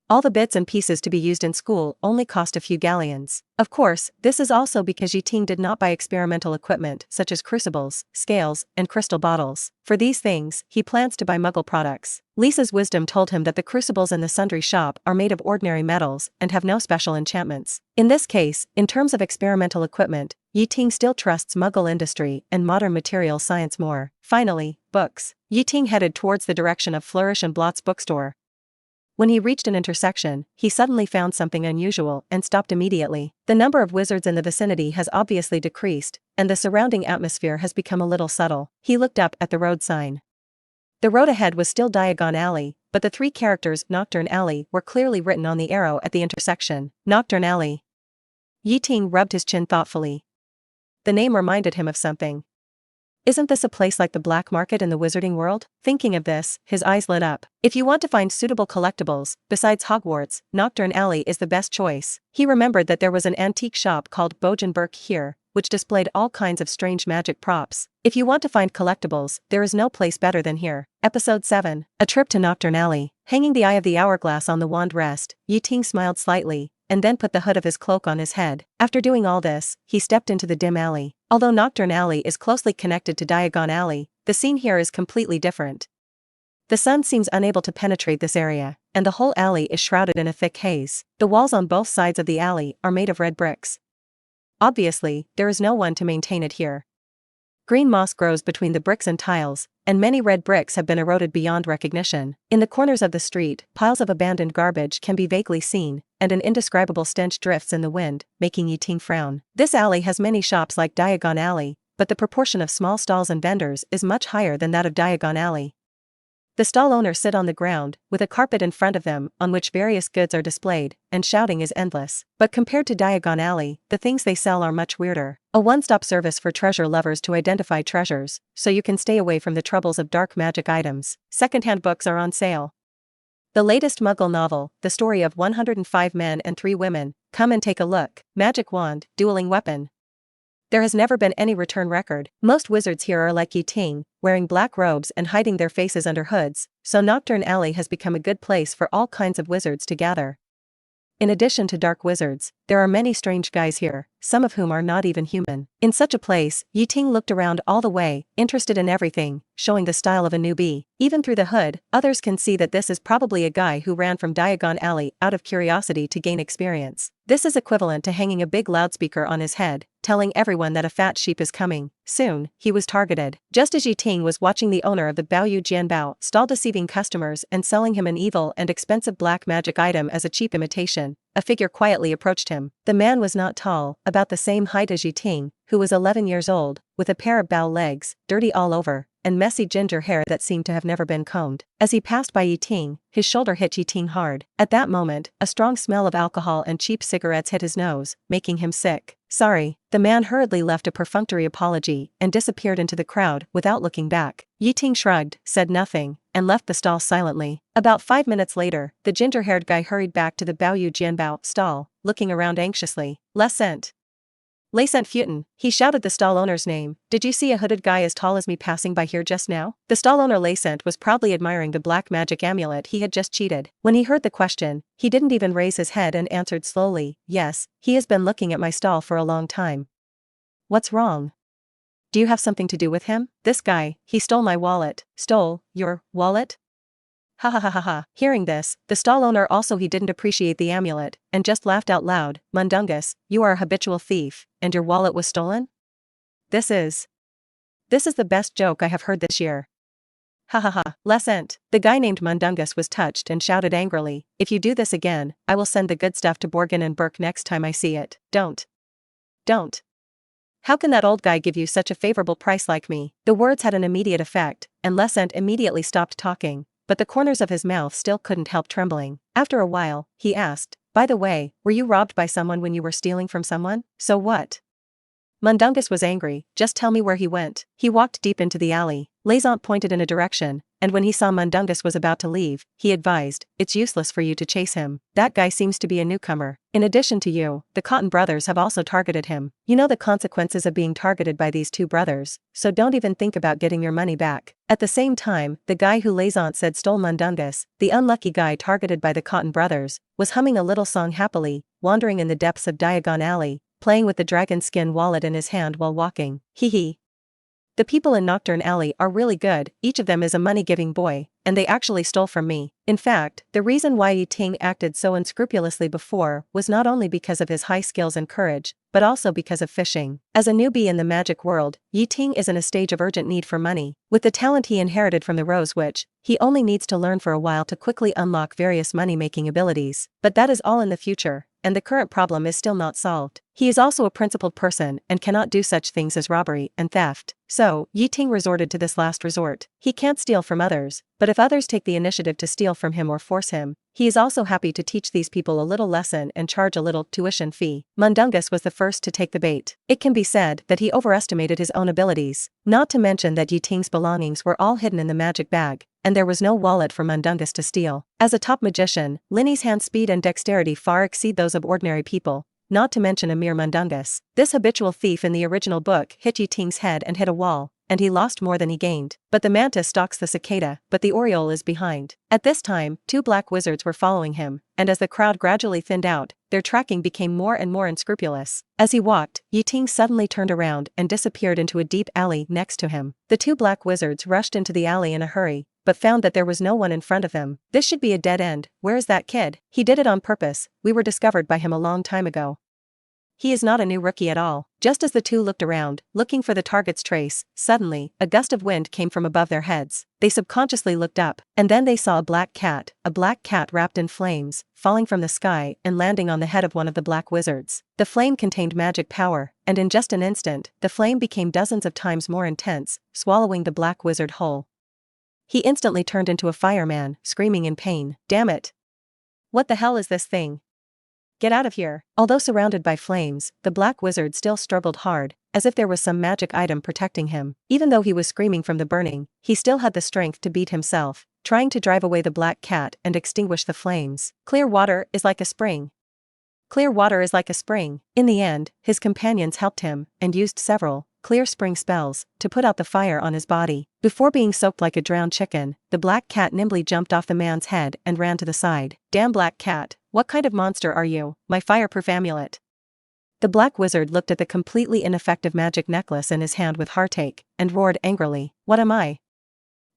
All the bits and pieces to be used in school only cost a few galleons. Of course, this is also because Ting did not buy experimental equipment such as crucibles, scales, and crystal bottles. For these things, he plans to buy Muggle products. Lisa's wisdom told him that the crucibles in the sundry shop are made of ordinary metals and have no special enchantments. In this case, in terms of experimental equipment, Ting still trusts Muggle industry and modern material science more. Finally, books. Ting headed towards the direction of Flourish and Blott's bookstore. When he reached an intersection, he suddenly found something unusual and stopped immediately. The number of wizards in the vicinity has obviously decreased, and the surrounding atmosphere has become a little subtle. He looked up at the road sign. The road ahead was still Diagon Alley, but the 3 characters Nocturn Alley were clearly written on the arrow at the intersection. Nocturn Alley. Ting rubbed his chin thoughtfully. The name reminded him of something. Isn't this a place like the black market in the wizarding world? Thinking of this, his eyes lit up. If you want to find suitable collectibles, besides Hogwarts, Nocturn Alley is the best choice. He remembered that there was an antique shop called Bogenberg here, which displayed all kinds of strange magic props. If you want to find collectibles, there is no place better than here. Episode 7. A trip to Nocturn Alley. Hanging the eye of the hourglass on the wand rest, Ting smiled slightly, and then put the hood of his cloak on his head. After doing all this, he stepped into the dim alley. Although Nocturn Alley is closely connected to Diagon Alley, the scene here is completely different. The sun seems unable to penetrate this area, and the whole alley is shrouded in a thick haze. The walls on both sides of the alley are made of red bricks. Obviously, there is no one to maintain it here. Green moss grows between the bricks and tiles, and many red bricks have been eroded beyond recognition. In the corners of the street, piles of abandoned garbage can be vaguely seen, and an indescribable stench drifts in the wind, making Ting frown. This alley has many shops like Diagon Alley, but the proportion of small stalls and vendors is much higher than that of Diagon Alley. The stall owners sit on the ground, with a carpet in front of them on which various goods are displayed, and shouting is endless. But compared to Diagon Alley, the things they sell are much weirder. A one-stop service for treasure lovers to identify treasures, so you can stay away from the troubles of dark magic items. Second-hand books are on sale. The latest Muggle novel, the story of 105 men and 3 women, come and take a look. Magic wand, dueling weapon. There has never been any return record. Most wizards here are like Ting, wearing black robes and hiding their faces under hoods, so Nocturn Alley has become a good place for all kinds of wizards to gather. In addition to dark wizards, there are many strange guys here, some of whom are not even human. In such a place, Ting looked around all the way, interested in everything, showing the style of a newbie. Even through the hood, others can see that this is probably a guy who ran from Diagon Alley out of curiosity to gain experience. This is equivalent to hanging a big loudspeaker on his head, telling everyone that a fat sheep is coming. Soon, he was targeted. Just as Ting was watching the owner of the Bao Jianbao stall deceiving customers and selling him an evil and expensive black magic item as a cheap imitation, a figure quietly approached him. The man was not tall, about the same height as Ting, who was 11 years old, with a pair of bow legs, dirty all over, and messy ginger hair that seemed to have never been combed. As he passed by Ting, his shoulder hit Ting hard. At that moment, a strong smell of alcohol and cheap cigarettes hit his nose, making him sick. Sorry. The man hurriedly left a perfunctory apology and disappeared into the crowd without looking back. Ting shrugged, said nothing, and left the stall silently. About 5 minutes later, the ginger-haired guy hurried back to the Bao Jianbao stall, looking around anxiously. Lescent. Lacent Futin, he shouted the stall owner's name. Did you see a hooded guy as tall as me passing by here just now? The stall owner Lacent was proudly admiring the black magic amulet he had just cheated. When he heard the question, he didn't even raise his head and answered slowly, yes, he has been looking at my stall for a long time. What's wrong? Do you have something to do with him? This guy, he stole my wallet. Stole your wallet? Ha ha ha ha ha. Hearing this, the stall owner also he didn't appreciate the amulet, and just laughed out loud. Mundungus, you are a habitual thief, and your wallet was stolen? This is the best joke I have heard this year. Ha ha ha. Lescent. The guy named Mundungus was touched and shouted angrily, if you do this again, I will send the good stuff to Borgin and Burke next time I see it. Don't. How can that old guy give you such a favorable price like me? The words had an immediate effect, and Lescent immediately stopped talking. But the corners of his mouth still couldn't help trembling. After a while, he asked, by the way, were you robbed by someone when you were stealing from someone? So what? Mundungus was angry, just tell me where he went. He walked deep into the alley. Lazant pointed in a direction, and when he saw Mundungus was about to leave, he advised, it's useless for you to chase him. That guy seems to be a newcomer. In addition to you, the Cotton brothers have also targeted him. You know the consequences of being targeted by these 2 brothers, so don't even think about getting your money back. At the same time, the guy who Lazant said stole Mundungus, the unlucky guy targeted by the Cotton brothers, was humming a little song happily, wandering in the depths of Diagon Alley, playing with the dragon skin wallet in his hand while walking. Hee hee. The people in Nocturn Alley are really good, each of them is a money-giving boy, and they actually stole from me. In fact, the reason why Ting acted so unscrupulously before was not only because of his high skills and courage, but also because of fishing. As a newbie in the magic world, Ting is in a stage of urgent need for money. With the talent he inherited from the Rose Witch, he only needs to learn for a while to quickly unlock various money-making abilities. But that is all in the future, and the current problem is still not solved. He is also a principled person and cannot do such things as robbery and theft. So, Ting resorted to this last resort. He can't steal from others, but if others take the initiative to steal from him or force him, he is also happy to teach these people a little lesson and charge a little tuition fee. Mundungus was the first to take the bait. It can be said that he overestimated his own abilities, not to mention that Ting's belongings were all hidden in the magic bag, and there was no wallet for Mundungus to steal. As a top magician, Linny's hand speed and dexterity far exceed those of ordinary people, not to mention a mere mundungus. This habitual thief in the original book hit Yi Ting's head and hit a wall, and he lost more than he gained. But the mantis stalks the cicada, but the oriole is behind. At this time, 2 black wizards were following him, and as the crowd gradually thinned out, their tracking became more and more unscrupulous. As he walked, Yi Ting suddenly turned around and disappeared into a deep alley next to him. The 2 black wizards rushed into the alley in a hurry, but found that there was no one in front of them. This should be a dead end. Where is that kid? He did it on purpose. We were discovered by him a long time ago. He is not a new rookie at all. Just as the 2 looked around, looking for the target's trace, suddenly, a gust of wind came from above their heads. They subconsciously looked up, and then they saw a black cat wrapped in flames, falling from the sky and landing on the head of one of the black wizards. The flame contained magic power, and in just an instant, the flame became dozens of times more intense, swallowing the black wizard whole. He instantly turned into a fireman, screaming in pain. Damn it! What the hell is this thing? Get out of here. Although surrounded by flames, the black wizard still struggled hard, as if there was some magic item protecting him. Even though he was screaming from the burning, he still had the strength to beat himself, trying to drive away the black cat and extinguish the flames. Clear water is like a spring. Clear water is like a spring. In the end, his companions helped him, and used several clear spring spells to put out the fire on his body. Before being soaked like a drowned chicken, the black cat nimbly jumped off the man's head and ran to the side. Damn black cat, what kind of monster are you? My fireproof amulet. The black wizard looked at the completely ineffective magic necklace in his hand with heartache, and roared angrily. What am I?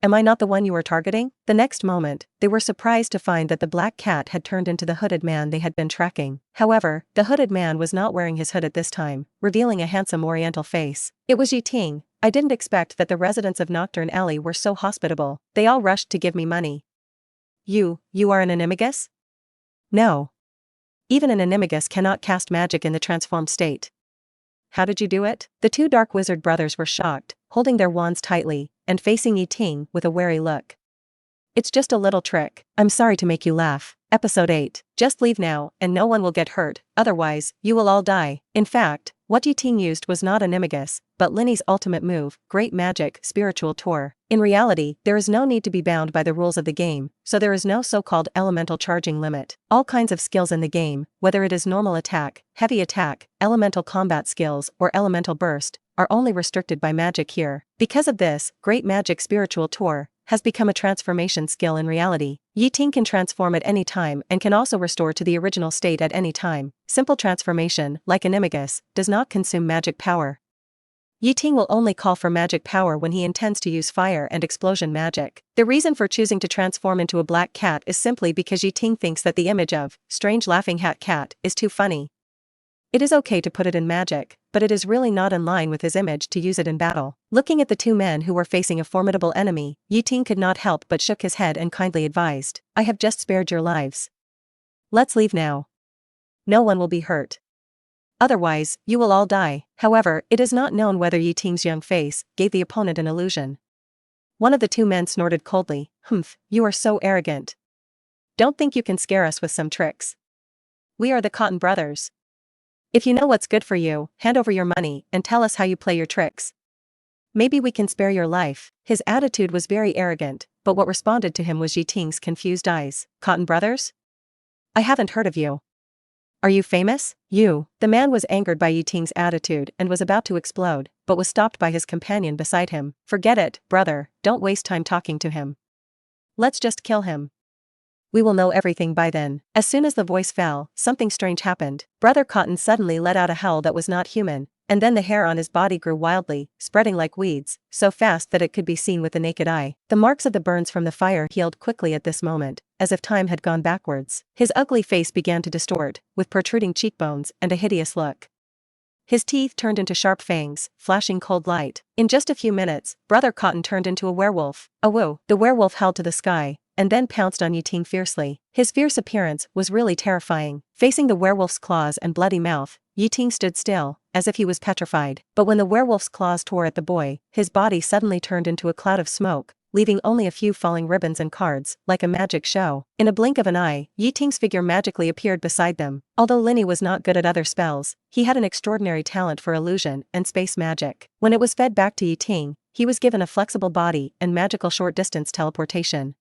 Am I not the one you were targeting? The next moment, they were surprised to find that the black cat had turned into the hooded man they had been tracking. However, the hooded man was not wearing his hood at this time, revealing a handsome oriental face. It was Yi Ting. I didn't expect that the residents of Nocturn Alley were so hospitable. They all rushed to give me money. You are an animagus? No. Even an animagus cannot cast magic in the transformed state. How did you do it? The 2 dark wizard brothers were shocked, holding their wands tightly, and facing Yi Ting with a wary look. It's just a little trick. I'm sorry to make you laugh. Episode 8. Just leave now, and no one will get hurt, otherwise, you will all die. In fact, what Yi Ting used was not animagus, but Linny's ultimate move, Great Magic Spiritual Tour. In reality, there is no need to be bound by the rules of the game, so there is no so-called elemental charging limit. All kinds of skills in the game, whether it is normal attack, heavy attack, elemental combat skills, or elemental burst, are only restricted by magic here. Because of this, Great Magic Spiritual Tour has become a transformation skill in reality. Yi Ting can transform at any time and can also restore to the original state at any time. Simple transformation, like animagus, does not consume magic power. Yi Ting will only call for magic power when he intends to use fire and explosion magic. The reason for choosing to transform into a black cat is simply because Yi Ting thinks that the image of strange laughing hat cat is too funny. It is okay to put it in magic, but it is really not in line with his image to use it in battle. Looking at the 2 men who were facing a formidable enemy, Yi Ting could not help but shook his head and kindly advised. I have just spared your lives. Let's leave now. No one will be hurt. Otherwise, you will all die. However, it is not known whether Yi Ting's young face gave the opponent an illusion. One of the 2 men snorted coldly. Humph, you are so arrogant. Don't think you can scare us with some tricks. We are the Cotton Brothers. If you know what's good for you, hand over your money and tell us how you play your tricks. Maybe we can spare your life. His attitude was very arrogant, but what responded to him was Yi Ting's confused eyes. Cotton Brothers? I haven't heard of you. Are you famous? You. The man was angered by Yi Ting's attitude and was about to explode, but was stopped by his companion beside him. Forget it, brother, don't waste time talking to him. Let's just kill him. We will know everything by then. As soon as the voice fell, something strange happened. Brother Cotton suddenly let out a howl that was not human, and then the hair on his body grew wildly, spreading like weeds, so fast that it could be seen with the naked eye. The marks of the burns from the fire healed quickly at this moment, as if time had gone backwards. His ugly face began to distort, with protruding cheekbones and a hideous look. His teeth turned into sharp fangs, flashing cold light. In just a few minutes, Brother Cotton turned into a werewolf. Awoo! The werewolf held to the sky, and then pounced on Yi Ting fiercely. His fierce appearance was really terrifying. Facing the werewolf's claws and bloody mouth, Yi Ting stood still, as if he was petrified. But when the werewolf's claws tore at the boy, his body suddenly turned into a cloud of smoke, leaving only a few falling ribbons and cards, like a magic show. In a blink of an eye, Yi Ting's figure magically appeared beside them. Although Linny was not good at other spells, he had an extraordinary talent for illusion and space magic. When it was fed back to Yi Ting, he was given a flexible body and magical short-distance teleportation.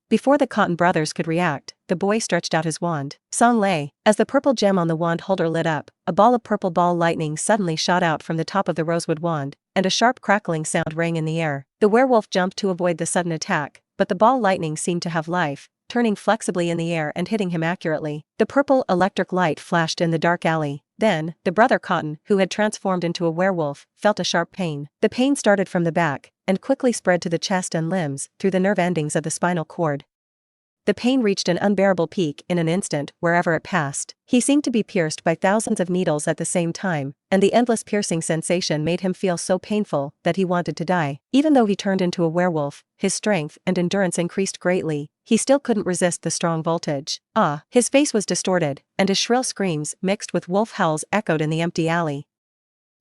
Before the Cotton brothers could react, the boy stretched out his wand. Song lay. As the purple gem on the wand holder lit up, a ball of purple ball lightning suddenly shot out from the top of the rosewood wand, and a sharp crackling sound rang in the air. The werewolf jumped to avoid the sudden attack, but the ball lightning seemed to have life, turning flexibly in the air and hitting him accurately. The purple electric light flashed in the dark alley. Then, the brother Cotton, who had transformed into a werewolf, felt a sharp pain. The pain started from the back, and quickly spread to the chest and limbs, through the nerve endings of the spinal cord. The pain reached an unbearable peak in an instant wherever it passed. He seemed to be pierced by thousands of needles at the same time, and the endless piercing sensation made him feel so painful that he wanted to die. Even though he turned into a werewolf, his strength and endurance increased greatly, he still couldn't resist the strong voltage. His face was distorted, and his shrill screams mixed with wolf howls echoed in the empty alley.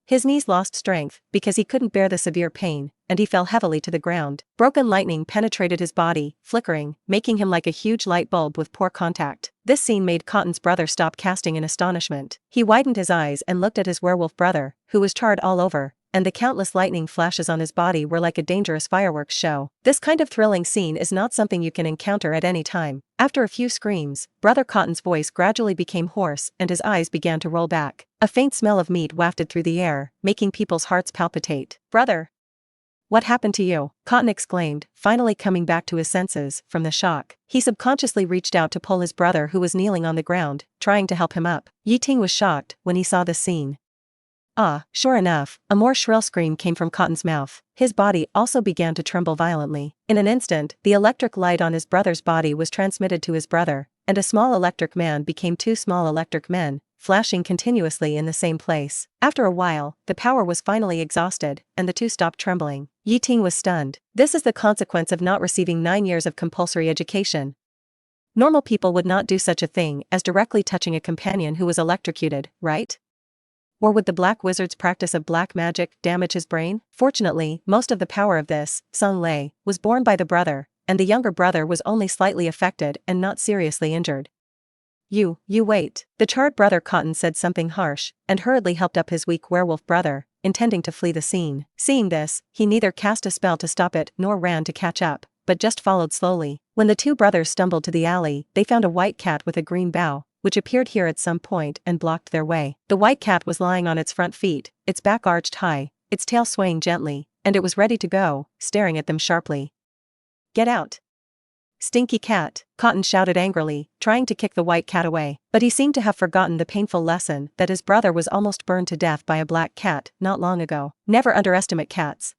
His knees lost strength because he couldn't bear the severe pain, and he fell heavily to the ground. Broken lightning penetrated his body, flickering, making him like a huge light bulb with poor contact. This scene made Cotton's brother stop casting in astonishment. He widened his eyes and looked at his werewolf brother, who was charred all over, and the countless lightning flashes on his body were like a dangerous fireworks show. This kind of thrilling scene is not something you can encounter at any time. After a few screams, Brother Cotton's voice gradually became hoarse and his eyes began to roll back. A faint smell of meat wafted through the air, making people's hearts palpitate. "Brother! What happened to you?" Cotton exclaimed, finally coming back to his senses from the shock. He subconsciously reached out to pull his brother who was kneeling on the ground, trying to help him up. Ting was shocked when he saw the scene. Sure enough, a more shrill scream came from Cotton's mouth. His body also began to tremble violently. In an instant, the electric light on his brother's body was transmitted to his brother, and a small electric man became two small electric men, flashing continuously in the same place. After a while, the power was finally exhausted, and the two stopped trembling. Ting was stunned. This is the consequence of not receiving 9 years of compulsory education. Normal people would not do such a thing as directly touching a companion who was electrocuted, right? Or would the black wizard's practice of black magic damage his brain? Fortunately, most of the power of this, Sung Lei, was borne by the brother, and the younger brother was only slightly affected and not seriously injured. You wait. The charred brother Cotton said something harsh, and hurriedly helped up his weak werewolf brother, intending to flee the scene. Seeing this, he neither cast a spell to stop it nor ran to catch up, but just followed slowly. When the two brothers stumbled to the alley, they found a white cat with a green bow, which appeared here at some point and blocked their way. The white cat was lying on its front feet, its back arched high, its tail swaying gently, and it was ready to go, staring at them sharply. "Get out! Stinky cat!" Cotton shouted angrily, trying to kick the white cat away. But he seemed to have forgotten the painful lesson that his brother was almost burned to death by a black cat not long ago. Never underestimate cats.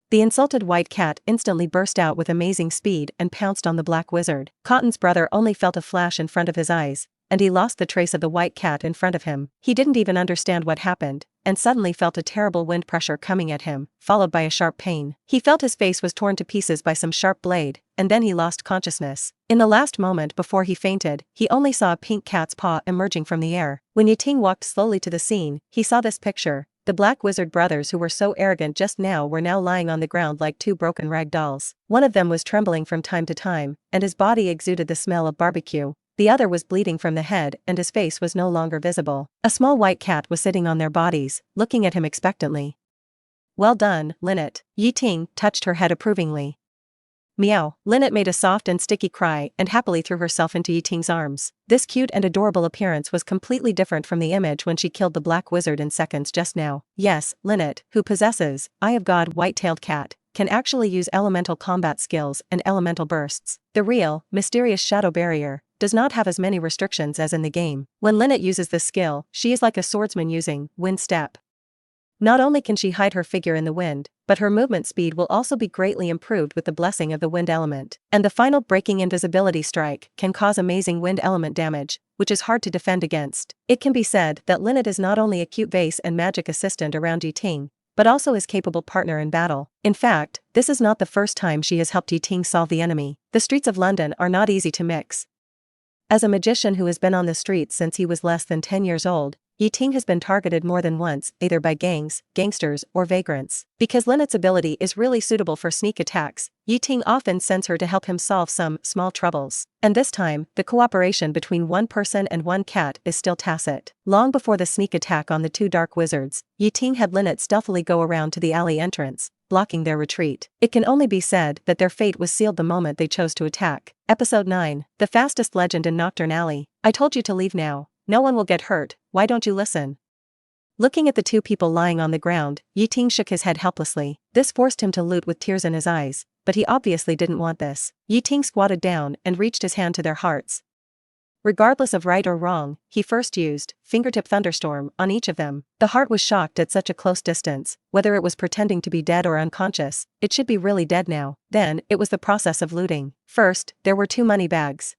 The insulted white cat instantly burst out with amazing speed and pounced on the black wizard. Cotton's brother only felt a flash in front of his eyes, and he lost the trace of the white cat in front of him. He didn't even understand what happened, and suddenly felt a terrible wind pressure coming at him, followed by a sharp pain. He felt his face was torn to pieces by some sharp blade, and then he lost consciousness. In the last moment before he fainted, he only saw a pink cat's paw emerging from the air. When Ting walked slowly to the scene, he saw this picture. The black wizard brothers who were so arrogant just now were now lying on the ground like two broken rag dolls. One of them was trembling from time to time, and his body exuded the smell of barbecue. The other was bleeding from the head and his face was no longer visible. A small white cat was sitting on their bodies, looking at him expectantly. "Well done, Linnet." Ting touched her head approvingly. Meow. Linnet made a soft and sticky cry and happily threw herself into Ting's arms. This cute and adorable appearance was completely different from the image when she killed the black wizard in seconds just now. Yes, Linnet, who possesses Eye of God white-tailed cat, can actually use elemental combat skills and elemental bursts. The real, mysterious shadow barrier does not have as many restrictions as in the game. When Linnet uses this skill, she is like a swordsman using wind step. Not only can she hide her figure in the wind, but her movement speed will also be greatly improved with the blessing of the wind element. And the final breaking invisibility strike can cause amazing wind element damage, which is hard to defend against. It can be said that Linnet is not only a cute vase and magic assistant around Ting, but also his capable partner in battle. In fact, this is not the first time she has helped Ting solve the enemy. The streets of London are not easy to mix. As a magician who has been on the streets since he was less than 10 years old, Ting has been targeted more than once, either by gangs, gangsters, or vagrants. Because Linnet's ability is really suitable for sneak attacks, Ting often sends her to help him solve some small troubles. And this time, the cooperation between one person and one cat is still tacit. Long before the sneak attack on the two dark wizards, Ting had Linnet stealthily go around to the alley entrance, blocking their retreat. It can only be said that their fate was sealed the moment they chose to attack. Episode 9. The fastest legend in Nocturn Alley. I told you to leave now. No one will get hurt, why don't you listen? Looking at the two people lying on the ground, Ting shook his head helplessly. This forced him to loot with tears in his eyes, but he obviously didn't want this. Ting squatted down and reached his hand to their hearts. Regardless of right or wrong, he first used fingertip thunderstorm on each of them. The heart was shocked at such a close distance. Whether it was pretending to be dead or unconscious, it should be really dead now. Then, it was the process of looting. First, there were 2 money bags.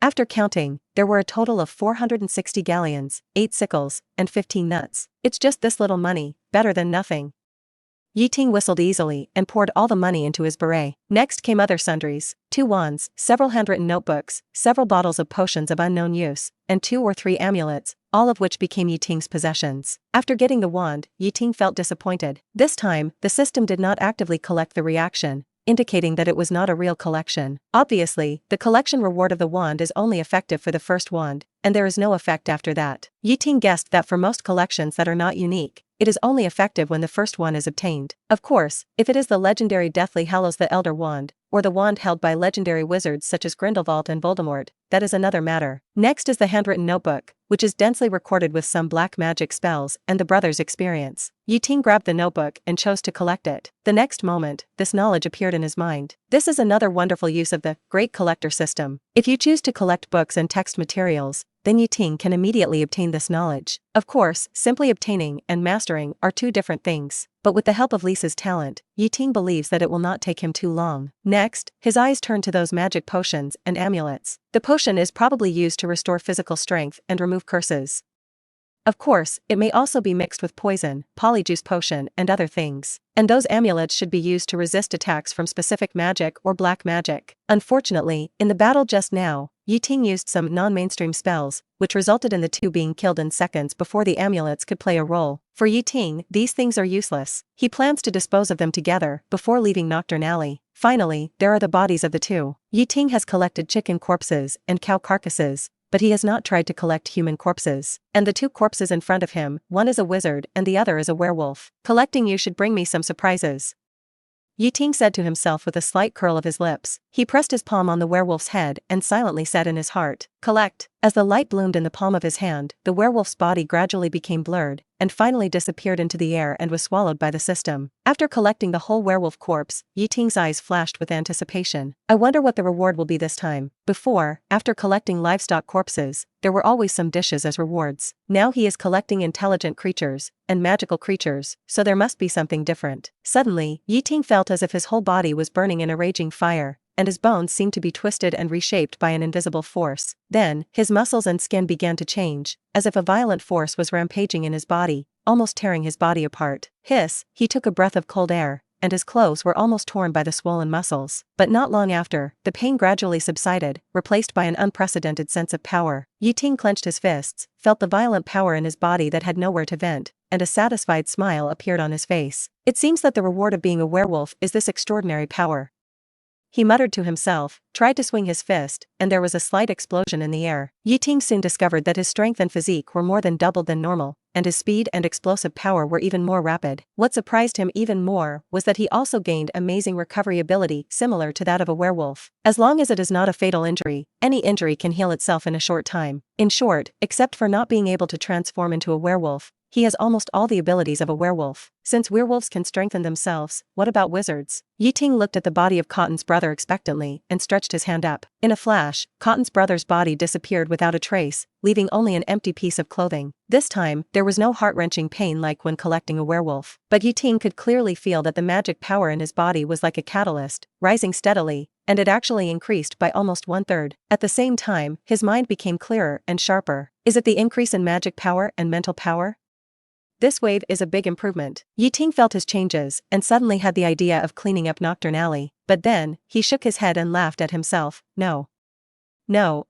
After counting, there were a total of 460 galleons, 8 sickles, and 15 nuts. It's just this little money, better than nothing. Ting whistled easily and poured all the money into his beret. Next came other sundries, 2 wands, several handwritten notebooks, several bottles of potions of unknown use, and 2 or 3 amulets, all of which became Ting's possessions. After getting the wand, Ting felt disappointed. This time, the system did not actively collect the reaction, indicating that it was not a real collection. Obviously, the collection reward of the wand is only effective for the first wand, and there is no effect after that. Ting guessed that for most collections that are not unique, it is only effective when the first one is obtained. Of course, if it is the legendary Deathly Hallows the Elder Wand, or the wand held by legendary wizards such as Grindelwald and Voldemort, that is another matter. Next is the handwritten notebook, which is densely recorded with some black magic spells and the brothers' experience. Ting grabbed the notebook and chose to collect it. The next moment, this knowledge appeared in his mind. This is another wonderful use of the Great Collector system. If you choose to collect books and text materials, then Ting can immediately obtain this knowledge. Of course, simply obtaining and mastering are 2 different things, but with the help of Lisa's talent, Ting believes that it will not take him too long. Next, his eyes turn to those magic potions and amulets. The potion is probably used to restore physical strength and remove curses. Of course, it may also be mixed with poison, polyjuice potion, and other things. And those amulets should be used to resist attacks from specific magic or black magic. Unfortunately, in the battle just now, Ting used some non-mainstream spells, which resulted in the 2 being killed in seconds before the amulets could play a role. For Ting, these things are useless. He plans to dispose of them together before leaving Nocturn Alley. Finally, there are the bodies of the 2. Ting has collected chicken corpses and cow carcasses, but he has not tried to collect human corpses. And the 2 corpses in front of him, one is a wizard and the other is a werewolf. Collecting you should bring me some surprises. Ting said to himself with a slight curl of his lips. He pressed his palm on the werewolf's head and silently said in his heart, "Collect." As the light bloomed in the palm of his hand, the werewolf's body gradually became blurred, and finally disappeared into the air and was swallowed by the system. After collecting the whole werewolf corpse, Ting's eyes flashed with anticipation. I wonder what the reward will be this time. Before, after collecting livestock corpses, there were always some dishes as rewards. Now he is collecting intelligent creatures, and magical creatures, so there must be something different. Suddenly, Ting felt as if his whole body was burning in a raging fire, and his bones seemed to be twisted and reshaped by an invisible force. Then, his muscles and skin began to change, as if a violent force was rampaging in his body, almost tearing his body apart. Hiss, he took a breath of cold air, and his clothes were almost torn by the swollen muscles. But not long after, the pain gradually subsided, replaced by an unprecedented sense of power. Ting clenched his fists, felt the violent power in his body that had nowhere to vent, and a satisfied smile appeared on his face. It seems that the reward of being a werewolf is this extraordinary power. He muttered to himself, tried to swing his fist, and there was a slight explosion in the air. Ting soon discovered that his strength and physique were more than doubled than normal, and his speed and explosive power were even more rapid. What surprised him even more was that he also gained amazing recovery ability similar to that of a werewolf. As long as it is not a fatal injury, any injury can heal itself in a short time. In short, except for not being able to transform into a werewolf, he has almost all the abilities of a werewolf. Since werewolves can strengthen themselves, what about wizards? Ting looked at the body of Cotton's brother expectantly and stretched his hand up. In a flash, Cotton's brother's body disappeared without a trace, leaving only an empty piece of clothing. This time, there was no heart-wrenching pain like when collecting a werewolf. But Ting could clearly feel that the magic power in his body was like a catalyst, rising steadily, and it actually increased by almost 1/3. At the same time, his mind became clearer and sharper. Is it the increase in magic power and mental power? This wave is a big improvement. Ting felt his changes and suddenly had the idea of cleaning up Nocturn Alley, but then, he shook his head and laughed at himself. No,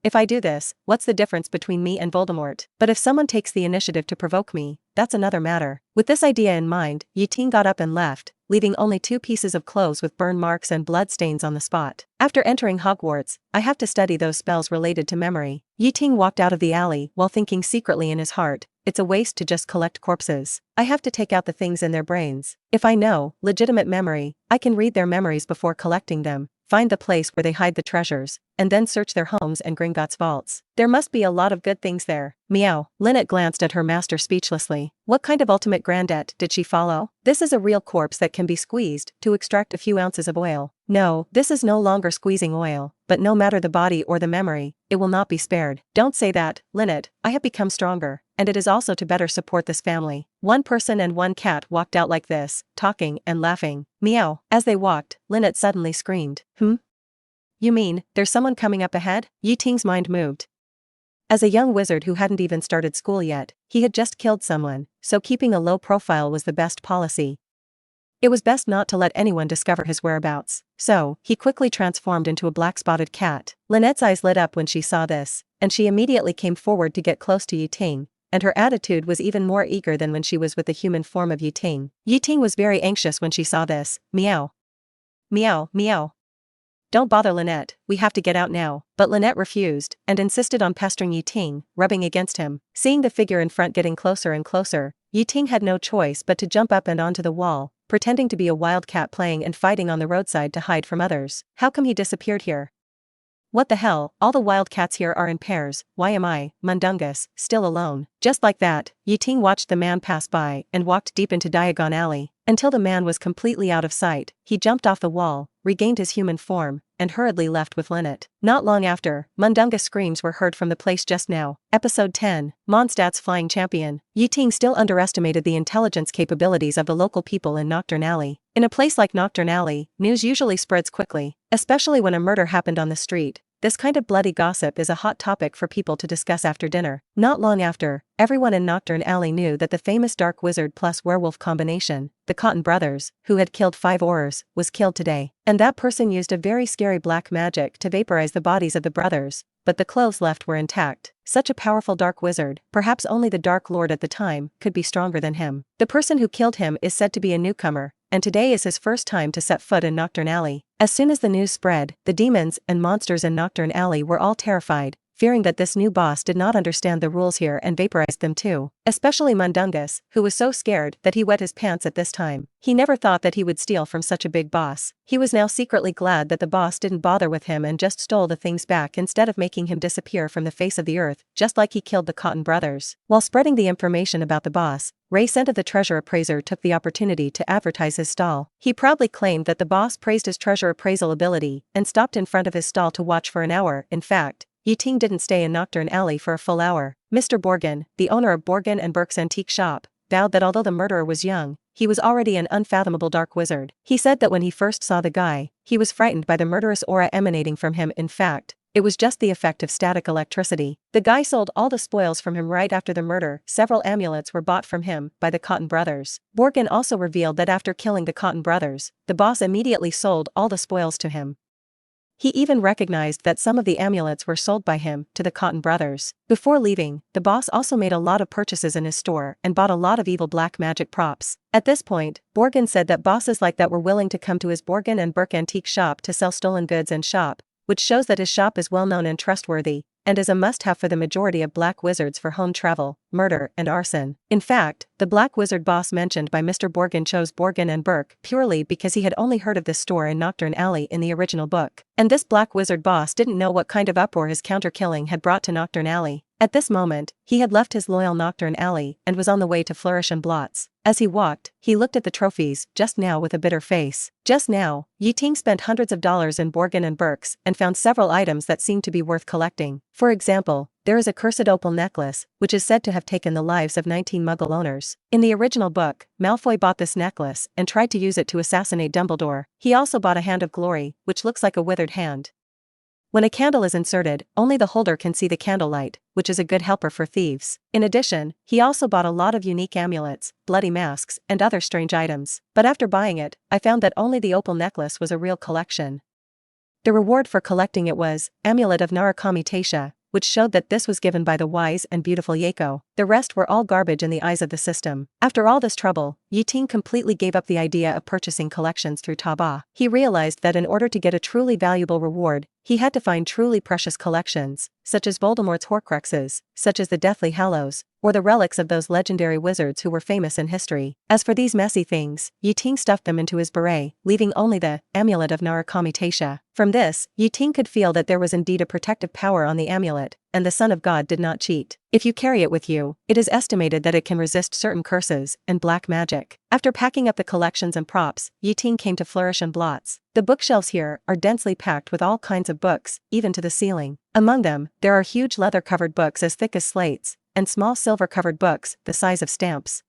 if I do this, what's the difference between me and Voldemort? But if someone takes the initiative to provoke me, that's another matter. With this idea in mind, Ting got up and left, leaving only 2 pieces of clothes with burn marks and blood stains on the spot. After entering Hogwarts, I have to study those spells related to memory. Ting walked out of the alley while thinking secretly in his heart, it's a waste to just collect corpses. I have to take out the things in their brains. If I know legitimate memory, I can read their memories before collecting them, find the place where they hide the treasures, and then search their homes and Gringotts vaults. There must be a lot of good things there. Meow. Linny glanced at her master speechlessly. What kind of ultimate granddette did she follow? This is a real corpse that can be squeezed to extract a few ounces of oil. No, this is no longer squeezing oil, but no matter the body or the memory, it will not be spared. Don't say that, Linny. I have become stronger, and it is also to better support this family. One person and one cat walked out like this, talking and laughing. Meow. As they walked, Linny suddenly screamed. You mean, there's someone coming up ahead? Ting's mind moved. As a young wizard who hadn't even started school yet, he had just killed someone, so keeping a low profile was the best policy. It was best not to let anyone discover his whereabouts, so he quickly transformed into a black-spotted cat. Lynette's eyes lit up when she saw this, and she immediately came forward to get close to Ting, and her attitude was even more eager than when she was with the human form of Ting. Ting was very anxious when she saw this. Meow. Meow, meow. Don't bother Lynette, we have to get out now. But Lynette refused, and insisted on pestering Ting, rubbing against him. Seeing the figure in front getting closer and closer, Ting had no choice but to jump up and onto the wall, pretending to be a wildcat playing and fighting on the roadside to hide from others. How come he disappeared here? What the hell, all the wildcats here are in pairs, why am I, Mundungus, still alone? Just like that, Ting watched the man pass by and walked deep into Diagon Alley. Until the man was completely out of sight, he jumped off the wall, regained his human form, and hurriedly left with Lynette. Not long after, Mundungus screams were heard from the place just now. Episode 10, Mondstadt's Flying Champion. Ting still underestimated the intelligence capabilities of the local people in Nocturn Alley. In a place like Nocturn Alley, news usually spreads quickly, especially when a murder happened on the street. This kind of bloody gossip is a hot topic for people to discuss after dinner. Not long after, everyone in Nocturn Alley knew that the famous dark wizard plus werewolf combination, the Cotton brothers, who had killed 5 Aurors, was killed today. And that person used a very scary black magic to vaporize the bodies of the brothers, but the clothes left were intact. Such a powerful dark wizard, perhaps only the Dark Lord at the time, could be stronger than him. The person who killed him is said to be a newcomer, and today is his first time to set foot in Nocturn Alley. As soon as the news spread, the demons and monsters in Nocturn Alley were all terrified, fearing that this new boss did not understand the rules here and vaporized them too. Especially Mundungus, who was so scared that he wet his pants at this time. He never thought that he would steal from such a big boss. He was now secretly glad that the boss didn't bother with him and just stole the things back instead of making him disappear from the face of the earth, just like he killed the Cotton brothers. While spreading the information about the boss, Ray Scent of the treasure appraiser took the opportunity to advertise his stall. He proudly claimed that the boss praised his treasure appraisal ability and stopped in front of his stall to watch for an hour. In fact, Ting didn't stay in Nocturn Alley for a full hour. Mr. Borgin, the owner of Borgin and Burke's antique shop, vowed that although the murderer was young, he was already an unfathomable dark wizard. He said that when he first saw the guy, he was frightened by the murderous aura emanating from him. In fact, it was just the effect of static electricity. The guy sold all the spoils from him right after the murder. Several amulets were bought from him by the Cotton brothers. Borgin also revealed that after killing the Cotton brothers, the boss immediately sold all the spoils to him. He even recognized that some of the amulets were sold by him to the Cotton brothers. Before leaving, the boss also made a lot of purchases in his store and bought a lot of evil black magic props. At this point, Borgin said that bosses like that were willing to come to his Borgin and Burke antique shop to sell stolen goods and shop, which shows that his shop is well known and trustworthy, and is a must-have for the majority of black wizards for home travel, murder, and arson. In fact, the black wizard boss mentioned by Mr. Borgin chose Borgin and Burke purely because he had only heard of this store in Nocturn Alley in the original book. And this black wizard boss didn't know what kind of uproar his counter-killing had brought to Nocturn Alley. At this moment, he had left his loyal Nocturn Alley and was on the way to Flourish and Blots. As he walked, he looked at the trophies just now with a bitter face. Just now, Ting spent hundreds of dollars in Borgin and Burke's and found several items that seemed to be worth collecting. For example, there is a cursed opal necklace, which is said to have taken the lives of 19 Muggle owners. In the original book, Malfoy bought this necklace and tried to use it to assassinate Dumbledore. He also bought a Hand of Glory, which looks like a withered hand. When a candle is inserted, only the holder can see the candlelight, which is a good helper for thieves. In addition, he also bought a lot of unique amulets, bloody masks, and other strange items. But after buying it, I found that only the opal necklace was a real collection. The reward for collecting it was Amulet of Narukami Taisha, which showed that this was given by the wise and beautiful Yako. The rest were all garbage in the eyes of the system. After all this trouble, Ting completely gave up the idea of purchasing collections through Taobao. He realized that in order to get a truly valuable reward, he had to find truly precious collections, such as Voldemort's Horcruxes, such as the Deathly Hallows, or the relics of those legendary wizards who were famous in history. As for these messy things, Ting stuffed them into his beret, leaving only the amulet of Narukami Taisha. From this, Ting could feel that there was indeed a protective power on the amulet, and the Son of God did not cheat. If you carry it with you, it is estimated that it can resist certain curses and black magic. After packing up the collections and props, Ting came to Flourish and Blots. The bookshelves here are densely packed with all kinds of books, even to the ceiling. Among them, there are huge leather-covered books as thick as slates, and small silver-covered books the size of stamps.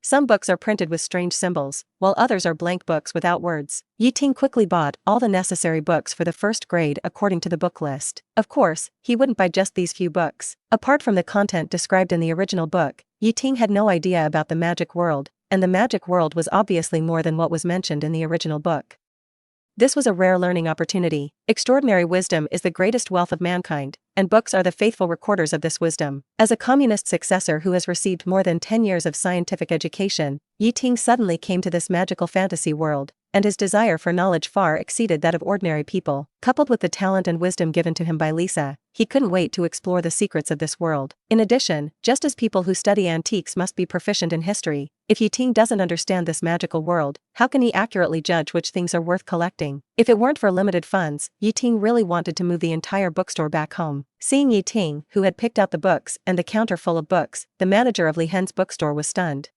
Some books are printed with strange symbols, while others are blank books without words. Ting quickly bought all the necessary books for the first grade according to the book list. Of course, he wouldn't buy just these few books. Apart from the content described in the original book, Ting had no idea about the magic world, and the magic world was obviously more than what was mentioned in the original book. This was a rare learning opportunity. Extraordinary wisdom is the greatest wealth of mankind, and books are the faithful recorders of this wisdom. As a communist successor who has received more than 10 years of scientific education, Ting suddenly came to this magical fantasy world, and his desire for knowledge far exceeded that of ordinary people. Coupled with the talent and wisdom given to him by Lisa, he couldn't wait to explore the secrets of this world. In addition, just as people who study antiques must be proficient in history, if Ting doesn't understand this magical world, how can he accurately judge which things are worth collecting? If it weren't for limited funds, Ting really wanted to move the entire bookstore back home. Seeing Ting, who had picked out the books and the counter full of books, the manager of Li Hen's bookstore was stunned.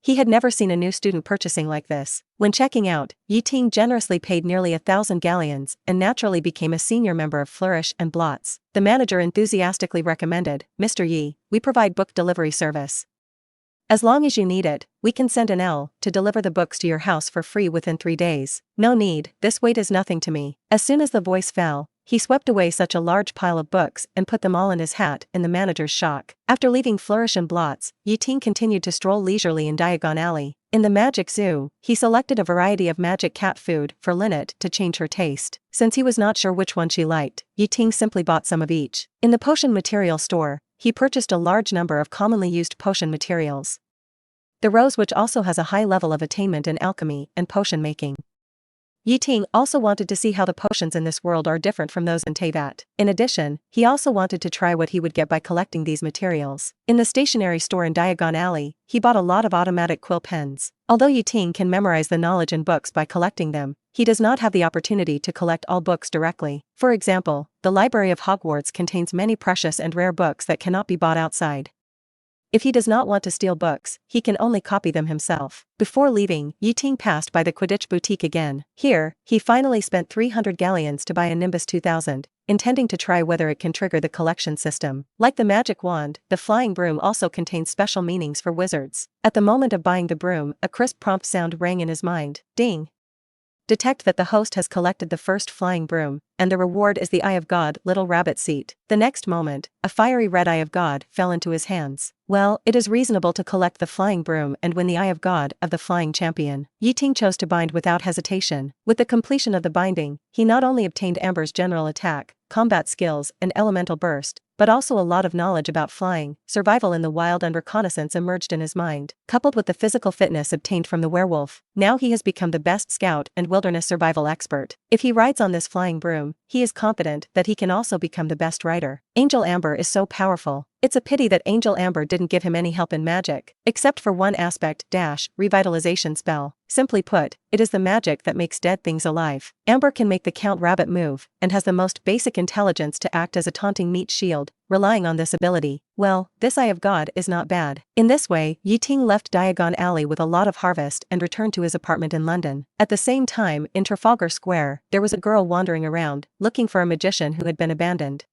He had never seen a new student purchasing like this. When checking out, Ting generously paid nearly 1,000 galleons and naturally became a senior member of Flourish and Blots. The manager enthusiastically recommended, "Mr. Yi, we provide book delivery service. As long as you need it, we can send an L to deliver the books to your house for free within 3 days. No need, this weight is nothing to me." As soon as the voice fell, he swept away such a large pile of books and put them all in his hat in the manager's shock. After leaving Flourish and Blots, Ting continued to stroll leisurely in Diagon Alley. In the Magic Zoo, he selected a variety of magic cat food for Linnet to change her taste. Since he was not sure which one she liked, Ting simply bought some of each. In the potion material store, he purchased a large number of commonly used potion materials. The Rose Witch also has a high level of attainment in alchemy and potion making. Ting also wanted to see how the potions in this world are different from those in Teyvat. In addition, he also wanted to try what he would get by collecting these materials. In the stationery store in Diagon Alley, he bought a lot of automatic quill pens. Although Ting can memorize the knowledge in books by collecting them, he does not have the opportunity to collect all books directly. For example, the library of Hogwarts contains many precious and rare books that cannot be bought outside. If he does not want to steal books, he can only copy them himself. Before leaving, Ting passed by the Quidditch boutique again. Here, he finally spent 300 galleons to buy a Nimbus 2000, intending to try whether it can trigger the collection system. Like the magic wand, the flying broom also contains special meanings for wizards. At the moment of buying the broom, a crisp prompt sound rang in his mind. Ding! Detect that the host has collected the first flying broom, and the reward is the Eye of God little rabbit seat. The next moment, a fiery red Eye of God fell into his hands. Well, it is reasonable to collect the flying broom and win the Eye of God of the flying champion. Ting chose to bind without hesitation. With the completion of the binding, he not only obtained Amber's general attack, combat skills, and elemental burst, but also a lot of knowledge about flying, survival in the wild and reconnaissance emerged in his mind. Coupled with the physical fitness obtained from the werewolf, now he has become the best scout and wilderness survival expert. If he rides on this flying broom, he is confident that he can also become the best rider. Angel Amber is so powerful. It's a pity that Angel Amber didn't give him any help in magic, except for one aspect, revitalization spell. Simply put, it is the magic that makes dead things alive. Amber can make the Count Rabbit move, and has the most basic intelligence to act as a taunting meat shield. Relying on this ability, well, this Eye of God is not bad. In this way, Ting left Diagon Alley with a lot of harvest and returned to his apartment in London. At the same time, in Trafalgar Square, there was a girl wandering around, looking for a magician who had been abandoned.